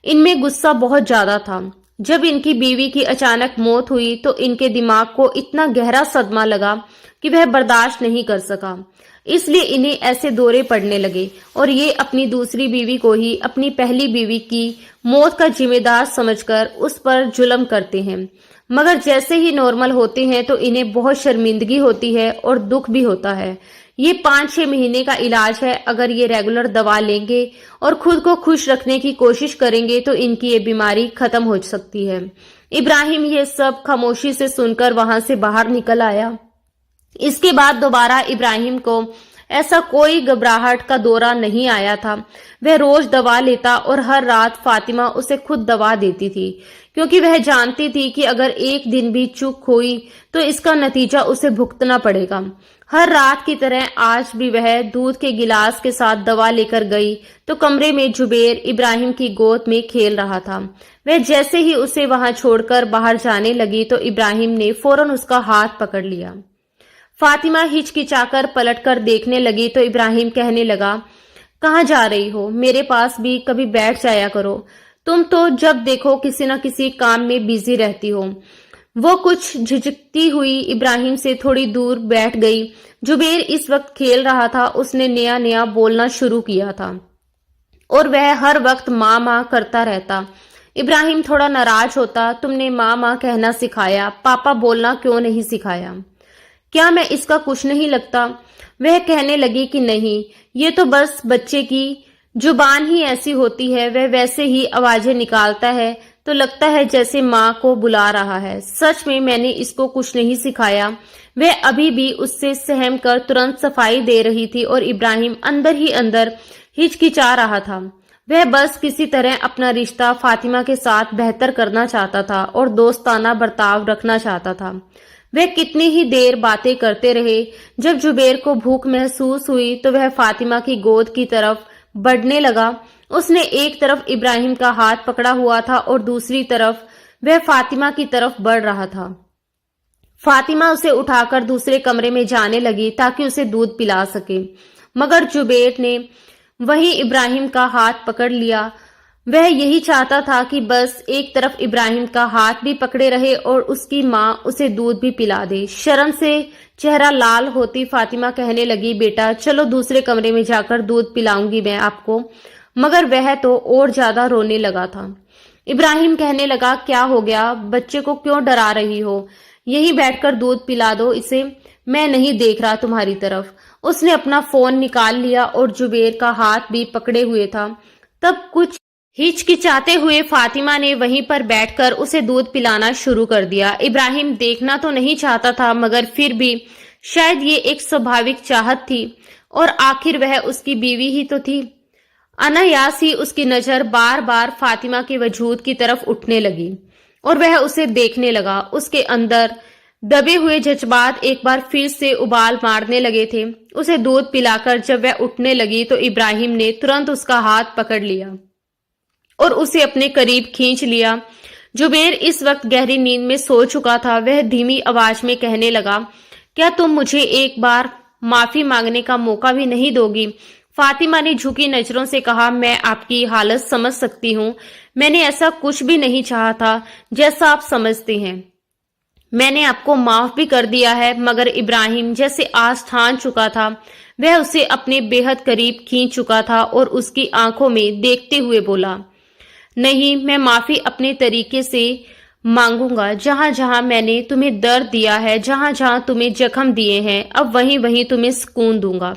ان میں غصہ بہت زیادہ تھا۔ جب ان کی بیوی کی اچانک موت ہوئی تو ان کے دماغ کو اتنا گہرا صدمہ لگا کہ وہ برداشت نہیں کر سکا، اس لیے انہیں ایسے دورے پڑنے لگے اور یہ اپنی دوسری بیوی کو ہی اپنی پہلی بیوی کی موت کا ذمہ دار سمجھ کر اس پر ظلم کرتے ہیں، مگر جیسے ہی نارمل ہوتے ہیں تو انہیں بہت شرمندگی ہوتی ہے اور دکھ بھی ہوتا ہے۔ یہ 5-6 مہینے کا علاج ہے، اگر یہ ریگولر دوا لیں گے اور خود کو خوش رکھنے کی کوشش کریں گے تو ان کی یہ بیماری ختم ہو سکتی ہے۔ ابراہیم یہ سب خاموشی سے سن کر وہاں سے باہر نکل آیا۔ اس کے بعد دوبارہ ابراہیم کو ایسا کوئی گھبراہٹ کا دورہ نہیں آیا تھا۔ وہ روز دوا لیتا اور ہر رات فاطمہ اسے خود دوا دیتی تھی، کیونکہ وہ جانتی تھی کہ اگر ایک دن بھی چوک ہوئی تو اس کا نتیجہ اسے بھگتنا پڑے گا۔ ہر رات کی طرح آج بھی وہ دودھ کے گلاس کے ساتھ دوا لے کر گئی تو کمرے میں جبیر ابراہیم کی گود میں کھیل رہا تھا۔ وہ جیسے ہی اسے وہاں چھوڑ کر باہر جانے لگی تو ابراہیم نے فوراً اس کا ہاتھ پکڑ لیا۔ فاطمہ ہچکچا کر پلٹ کر دیکھنے لگی تو ابراہیم کہنے لگا، کہاں جا رہی ہو؟ میرے پاس بھی کبھی بیٹھ جایا کرو، تم تو جب دیکھو کسی نہ کسی کام میں بیزی رہتی ہو۔ وہ کچھ جھجکتی ہوئی ابراہیم سے تھوڑی دور بیٹھ گئی۔ جبیر اس وقت کھیل رہا تھا، اس نے نیا نیا بولنا شروع کیا تھا اور وہ ہر وقت ماں ماں کرتا رہتا۔ ابراہیم تھوڑا ناراض ہوتا، تم نے ماں ماں کہنا سکھایا، پاپا بولنا کیوں نہیں سکھایا؟ کیا میں اس کا کچھ نہیں لگتا؟ وہ کہنے لگی کہ نہیں، یہ تو بس بچے کی زبان ہی ایسی ہوتی ہے، وہ ویسے ہی آوازیں نکالتا ہے تو لگتا ہے جیسے ماں کو بلا رہا ہے۔ سچ میں نے اس کو کچھ نہیں سکھایا۔ وہ ابھی بھی اس سے سہم کر ترنت صفائی دے رہی تھی اور ابراہیم اندر ہی اندر ہچکچا رہا تھا۔ وہ بس کسی طرح اپنا رشتہ فاطمہ کے ساتھ بہتر کرنا چاہتا تھا اور دوستانہ برتاؤ رکھنا چاہتا تھا۔ وہ کتنی ہی دیر باتیں کرتے رہے۔ جب جبیر کو بھوک محسوس ہوئی تو وہ فاطمہ کی گود کی طرف بڑھنے لگا۔ اس نے ایک طرف ابراہیم کا ہاتھ پکڑا ہوا تھا اور دوسری طرف وہ فاطمہ کی طرف بڑھ رہا تھا۔ فاطمہ اسے اٹھا کر دوسرے کمرے میں جانے لگی تاکہ اسے دودھ پلا سکے، مگر جبیر نے وہیں ابراہیم کا ہاتھ پکڑ لیا۔ وہ یہی چاہتا تھا کہ بس ایک طرف ابراہیم کا ہاتھ بھی پکڑے رہے اور اس کی ماں اسے دودھ بھی پلا دے۔ شرم سے چہرہ لال ہوتی فاطمہ کہنے لگی، بیٹا چلو دوسرے کمرے میں جا کر دودھ پلاؤں گی میں آپ کو، مگر وہ تو اور زیادہ رونے لگا تھا۔ ابراہیم کہنے لگا، کیا ہو گیا؟ بچے کو کیوں ڈرا رہی ہو؟ یہیں بیٹھ کر دودھ پلا دو اسے، میں نہیں دیکھ رہا تمہاری طرف۔ اس نے اپنا فون نکال لیا اور جبیر کا ہاتھ بھی پکڑے ہوئے تھا۔ تب کچھ ہچکچاتے ہوئے فاطمہ نے وہیں پر بیٹھ کر اسے دودھ پلانا شروع کر دیا۔ ابراہیم دیکھنا تو نہیں چاہتا تھا، مگر پھر بھی شاید یہ ایک سوبھاوک چاہت تھی اور آخر وہ اس کی بیوی ہی تو تھی۔ انایاس ہی اس کی نظر بار بار فاطمہ کے وجود کی طرف اٹھنے لگی اور وہ اسے دیکھنے لگا۔ اس کے اندر دبے ہوئے جذبات ایک بار پھر سے ابال مارنے لگے تھے۔ اسے دودھ پلا کر جب وہ اٹھنے لگی تو ابراہیم نے ترنت اس کا ہاتھ پکڑ لیا اور اسے اپنے قریب کھینچ لیا۔ جبیر اس وقت گہری نیند میں سو چکا تھا۔ وہ دھیمی آواز میں کہنے لگا، کیا تم مجھے ایک بار معافی مانگنے کا موقع بھی نہیں دو گی؟ فاطمہ نے جھکی نظروں سے کہا، میں آپ کی حالت سمجھ سکتی ہوں، میں نے ایسا کچھ بھی نہیں چاہا تھا جیسا آپ سمجھتے ہیں۔ میں نے آپ کو معاف بھی کر دیا ہے، مگر ابراہیم جیسے آس ٹھان چکا تھا، وہ اسے اپنے بے حد قریب کھینچ چکا تھا اور اس کی آنکھوں میں دیکھتے ہوئے بولا، نہیں، میں معافی اپنے طریقے سے مانگوں گا۔ جہاں جہاں میں نے تمہیں درد دیا ہے، جہاں جہاں تمہیں زخم دیے ہیں، اب وہیں وہیں تمہیں سکون دوں گا۔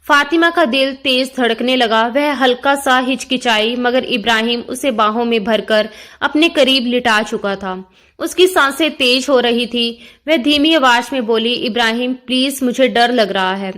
فاطمہ کا دل تیز دھڑکنے لگا۔ وہ ہلکا سا ہچکچائی، مگر ابراہیم اسے باہوں میں بھر کر اپنے قریب لٹا چکا تھا۔ اس کی سانسیں تیز ہو رہی تھی۔ وہ دھیمی آواز میں بولی، ابراہیم پلیز، مجھے ڈر لگ رہا ہے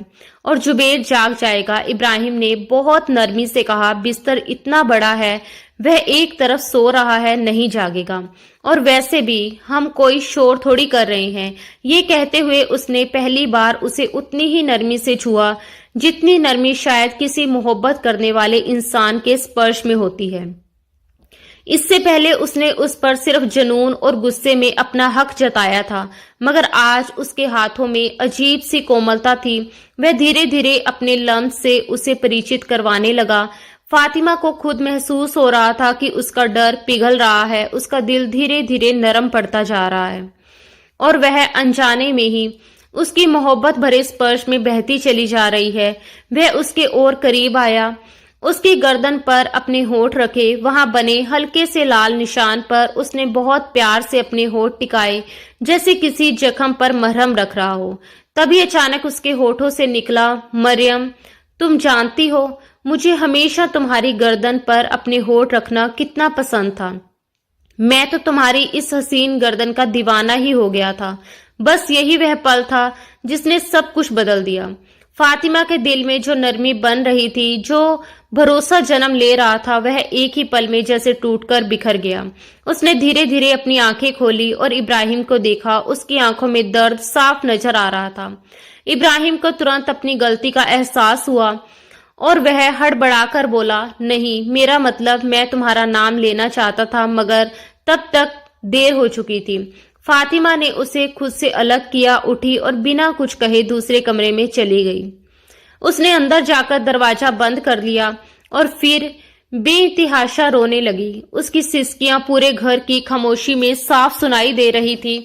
اور جبیر جاگ جائے گا۔ ابراہیم نے بہت نرمی سے کہا، بستر اتنا بڑا ہے، وہ ایک طرف سو رہا ہے، نہیں جاگے گا، اور ویسے بھی ہم کوئی شور تھوڑی کر رہے ہیں۔ یہ کہتے ہوئے اس نے پہلی بار اسے اتنی ہی نرمی سے چھوا جتنی نرمی شاید کسی محبت کرنے والے انسان کے اسپرش میں ہوتی ہے۔ اس سے پہلے اس نے اس پر صرف جنون اور غصے میں اپنا حق جتایا تھا، مگر آج اس کے ہاتھوں میں عجیب سی کوملتا تھی۔ وہ دھیرے دھیرے اپنے لمس سے اسے پریچت کروانے لگا۔ فاطمہ کو خود محسوس ہو رہا تھا کہ اس کا ڈر پگھل رہا ہے، اس کا دل دھیرے دھیرے نرم پڑتا جا رہا ہے، اور وہ انجانے میں ہی اس کی محبت بھرے سپرش میں بہتی چلی جا رہی ہے۔ وہ اس کے اور قریب آیا، اس کی گردن پر اپنے ہونٹ رکھے، وہاں بنے ہلکے سے لال نشان پر اس نے بہت پیار سے اپنے ہونٹ ٹکائے، جیسے کسی زخم پر مرہم رکھ رہا ہو۔ تبھی اچانک اس کے ہونٹوں سے نکلا، مریم، تم جانتی ہو مجھے ہمیشہ تمہاری گردن پر اپنے ہونٹ رکھنا کتنا پسند تھا۔ میں تو تمہاری اس حسین گردن کا دیوانہ ہی ہو گیا تھا۔ بس یہی وہ پل تھا جس نے سب کچھ بدل دیا۔ فاطمہ کے دل میں جو نرمی بن رہی تھی، جو بھروسہ جنم لے رہا تھا، وہ ایک ہی پل میں جیسے ٹوٹ کر بکھر گیا۔ اس نے دھیرے دھیرے اپنی آنکھیں کھولی اور ابراہیم کو دیکھا۔ اس کی آنکھوں میں درد صاف نظر آ رہا تھا۔ ابراہیم کو ترنت اپنی غلطی کا احساس ہوا اور وہ ہڑبڑا کر بولا، نہیں، میرا مطلب میں تمہارا نام لینا چاہتا تھا، مگر تب تک دیر ہو چکی تھی۔ فاطمہ نے اسے خود سے الگ کیا، اٹھی اور بنا کچھ کہے دوسرے کمرے میں چلی گئی۔ اس نے اندر جا کر دروازہ بند کر لیا اور پھر بے تحاشا رونے لگی۔ اس کی سسکیاں پورے گھر کی خاموشی میں صاف سنائی دے رہی تھی۔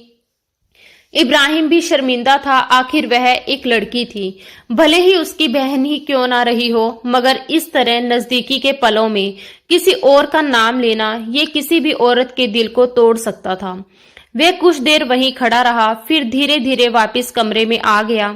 ابراہیم بھی شرمندہ تھا، آخر وہ ایک لڑکی تھی، بھلے ہی اس کی بہن ہی کیوں نہ رہی ہو، مگر اس طرح نزدیکی کے پلوں میں کسی اور کا نام لینا، یہ کسی بھی عورت کے دل کو توڑ سکتا تھا۔ وہ کچھ دیر وہیں کھڑا رہا، پھر دھیرے دھیرے واپس کمرے میں آ گیا،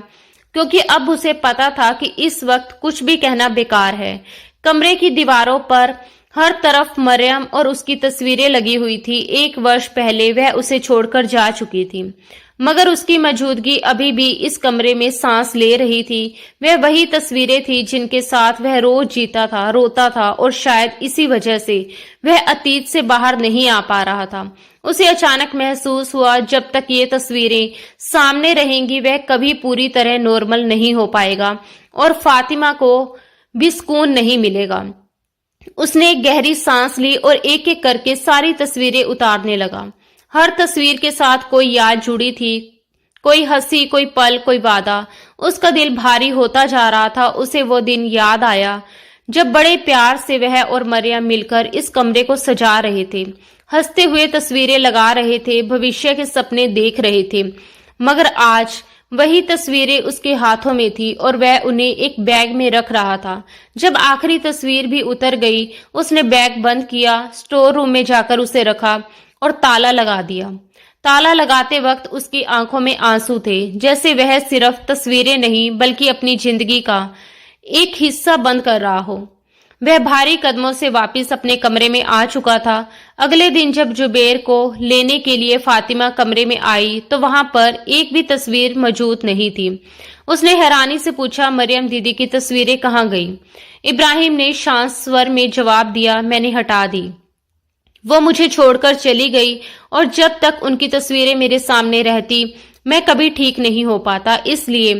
کیونکہ اب اسے پتا تھا کہ اس وقت کچھ بھی کہنا بیکار ہے۔ کمرے کی دیواروں پر ہر طرف مریم اور اس کی تصویریں لگی ہوئی تھی۔ 1 برس پہلے وہ اسے چھوڑ کر جا چکی تھی، مگر اس کی موجودگی ابھی بھی اس کمرے میں سانس لے رہی تھی۔ وہ وہی تصویریں تھی جن کے ساتھ وہ روز جیتا تھا، روتا تھا، اور شاید اسی وجہ سے وہ اتیت سے باہر نہیں آ پا رہا تھا۔ اسے اچانک محسوس ہوا جب تک یہ تصویریں سامنے رہیں گی وہ کبھی پوری طرح نارمل نہیں ہو پائے گا، اور فاطمہ کو بھی سکون نہیں ملے گا۔ اس نے ایک گہری سانس لی اور ایک ایک کر کے ساری تصویریں اتارنے لگا۔ ہر تصویر کے ساتھ کوئی یاد جڑی تھی، کوئی ہنسی، کوئی پل، کوئی وعدہ۔ اس کا دل بھاری ہوتا جا رہا تھا۔ اسے وہ دن یاد آیا جب بڑے پیار سے وہ اور مریم مل کر اس کمرے کو سجا رہے تھے، ہنستے ہوئے تصویریں لگا رہے تھے، بھوشیہ کے سپنے دیکھ رہے تھے، مگر آج وہی تصویریں اس کے ہاتھوں میں تھی اور وہ انہیں ایک بیگ میں رکھ رہا تھا۔ جب آخری تصویر بھی اتر گئی، اس نے بیگ بند کیا، اسٹور روم میں جا کر اسے رکھا اور تالا لگا دیا۔ تالا لگاتے وقت اس کی آنکھوں میں آنسو تھے، جیسے وہ صرف تصویریں نہیں بلکہ اپنی زندگی کا ایک حصہ بند کر رہا ہو۔ وہ بھاری قدموں سے واپس اپنے کمرے میں آ چکا تھا۔ اگلے دن جب زبیر کو لینے کے لیے فاطمہ کمرے میں آئی تو وہاں پر ایک بھی تصویر موجود نہیں تھی۔ اس نے حیرانی سے پوچھا، مریم دیدی کی تصویریں کہاں گئیں؟ ابراہیم نے شانت سور میں جواب دیا، میں نے ہٹا دی، وہ مجھے چھوڑ کر چلی گئی، اور جب تک ان کی تصویریں میرے سامنے رہتی میں کبھی ٹھیک نہیں ہو پاتا، اس لیے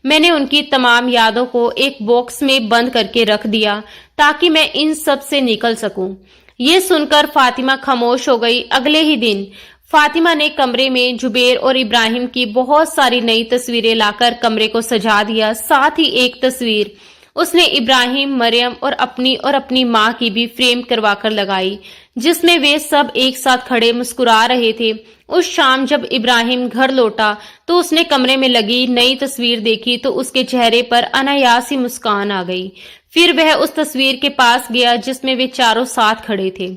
میں نے ان کی تمام یادوں کو ایک باکس میں بند کر کے رکھ دیا تاکہ میں ان سب سے نکل سکوں۔ یہ سن کر فاطمہ خاموش ہو گئی۔ اگلے ہی دن فاطمہ نے کمرے میں زبیر اور ابراہیم کی بہت ساری نئی تصویریں لا کر کمرے کو سجا دیا۔ ساتھ ہی ایک تصویر اس نے ابراہیم، مریم اور اپنی ماں کی بھی فریم کروا کر لگائی، جس میں وہ سب ایک ساتھ کھڑے مسکرا رہے تھے۔ اس شام جب ابراہیم گھر لوٹا تو اس نے کمرے میں لگی نئی تصویر دیکھی تو اس کے چہرے پر انایاسی مسکان آ گئی۔ پھر وہ اس تصویر کے پاس گیا جس میں وہ چاروں ساتھ کھڑے تھے۔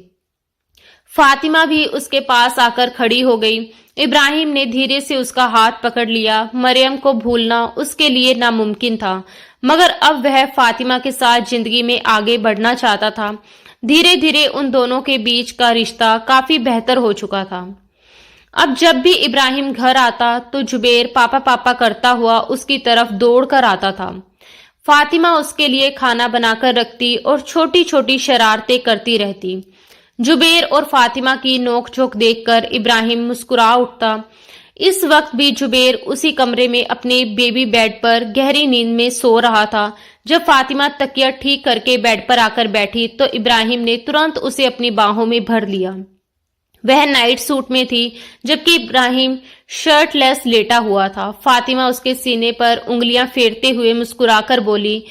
فاطمہ بھی اس کے پاس آ کر کھڑی ہو گئی۔ ابراہیم نے دھیرے سے اس کا ہاتھ پکڑ لیا۔ مریم کو بھولنا اس کے لیے ناممکن تھا، مگر اب وہ فاطمہ کے ساتھ زندگی میں آگے بڑھنا چاہتا تھا۔ دھیرے دھیرے ان دونوں کے بیچ کا رشتہ کافی بہتر ہو چکا تھا۔ اب جب بھی ابراہیم گھر آتا تو زبیر پاپا پاپا کرتا ہوا اس کی طرف دوڑ کر آتا تھا۔ فاطمہ اس کے لیے کھانا بنا کر رکھتی اور چھوٹی چھوٹی شرارتیں کرتی رہتی۔ زبیر اور فاطمہ کی نوک جھوک دیکھ کر ابراہیم مسکرا اٹھتا۔ इस वक्त भी जुबेर उसी कमरे में अपने बेबी बेड पर गहरी नींद में सो रहा था। जब फातिमा तकिया ठीक करके बेड पर आकर बैठी तो इब्राहिम ने तुरंत उसे अपनी बाहों में भर लिया। वह नाइट सूट में थी जबकि इब्राहिम शर्टलेस लेटा हुआ था। फातिमा उसके सीने पर उंगलियां फेरते हुए मुस्कुराकर बोली,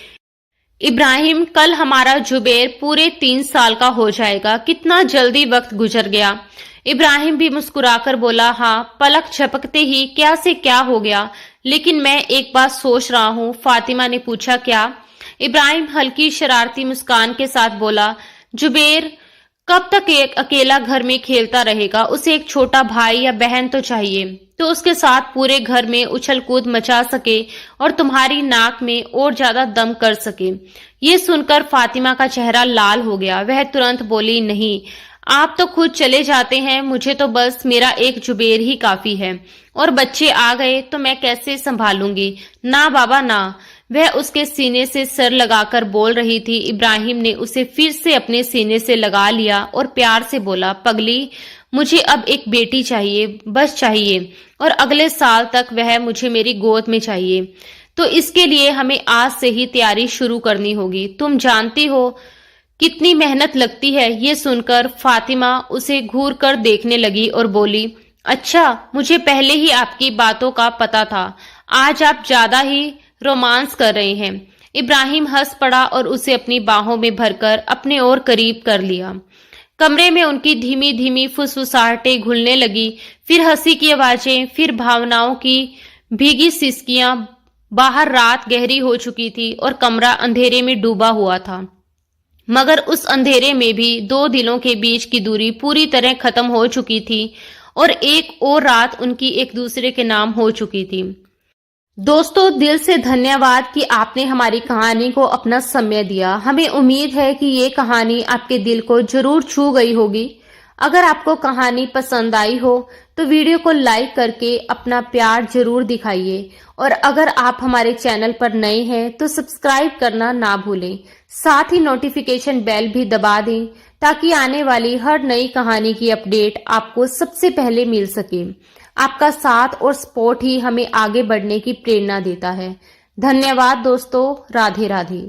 इब्राहिम, कल हमारा जुबेर पूरे 3 साल का हो जाएगा। कितना जल्दी वक्त गुजर गया। इब्राहिम भी मुस्कुराकर बोला, हाँ, पलक झपकते ही क्या से क्या हो गया। लेकिन मैं एक बात सोच रहा हूँ। फातिमा ने पूछा, क्या? इब्राहिम हल्की शरारती मुस्कान के साथ बोला, जुबेर कब तक एक अकेला घर में खेलता रहेगा? उसे एक छोटा भाई या बहन तो चाहिए, तो उसके साथ पूरे घर में उछल कूद मचा सके और तुम्हारी नाक में और ज्यादा दम कर सके। ये सुनकर फातिमा का चेहरा लाल हो गया। वह तुरंत बोली, नहीं, आप तो खुद चले जाते हैं, मुझे तो बस मेरा एक जुबेर ही काफी है, और बच्चे आ गए तो मैं कैसे संभालूंगी? ना बाबा ना। वह उसके सीने से सर लगाकर बोल रही थी। इब्राहिम ने उसे फिर से अपने सीने से लगा लिया और प्यार से बोला, पगली, मुझे अब एक बेटी चाहिए, बस चाहिए, और अगले साल तक वह मुझे मेरी गोद में चाहिए। तो इसके लिए हमें आज से ही तैयारी शुरू करनी होगी। तुम जानती हो कितनी मेहनत लगती है। ये सुनकर फातिमा उसे घूर कर देखने लगी और बोली, अच्छा, मुझे पहले ही आपकी बातों का पता था। आज आप ज्यादा ही रोमांस कर रहे हैं। इब्राहिम हंस पड़ा और उसे अपनी बाहों में भरकर अपने और करीब कर लिया। कमरे में उनकी धीमी धीमी फुसफुसाहटें घुलने लगी, फिर हंसी की आवाजें, फिर भावनाओं की भीगी सिसकियां। बाहर रात गहरी हो चुकी थी और कमरा अंधेरे में डूबा हुआ था, मगर उस अंधेरे में भी 2 दिलों के बीच की दूरी पूरी तरह खत्म हो चुकी थी और एक और रात उनकी एक दूसरे के नाम हो चुकी थी। दोस्तों, दिल से धन्यवाद कि आपने हमारी कहानी को अपना समय दिया। हमें उम्मीद है कि ये कहानी आपके दिल को जरूर छू गई होगी। अगर आपको कहानी पसंद आई हो तो वीडियो को लाइक करके अपना प्यार जरूर दिखाइए, और अगर आप हमारे चैनल पर नए हैं तो सब्सक्राइब करना ना भूलें। साथ ही नोटिफिकेशन बेल भी दबा दें ताकि आने वाली हर नई कहानी की अपडेट आपको सबसे पहले मिल सके। आपका साथ और सपोर्ट ही हमें आगे बढ़ने की प्रेरणा देता है। धन्यवाद दोस्तों। राधे राधे।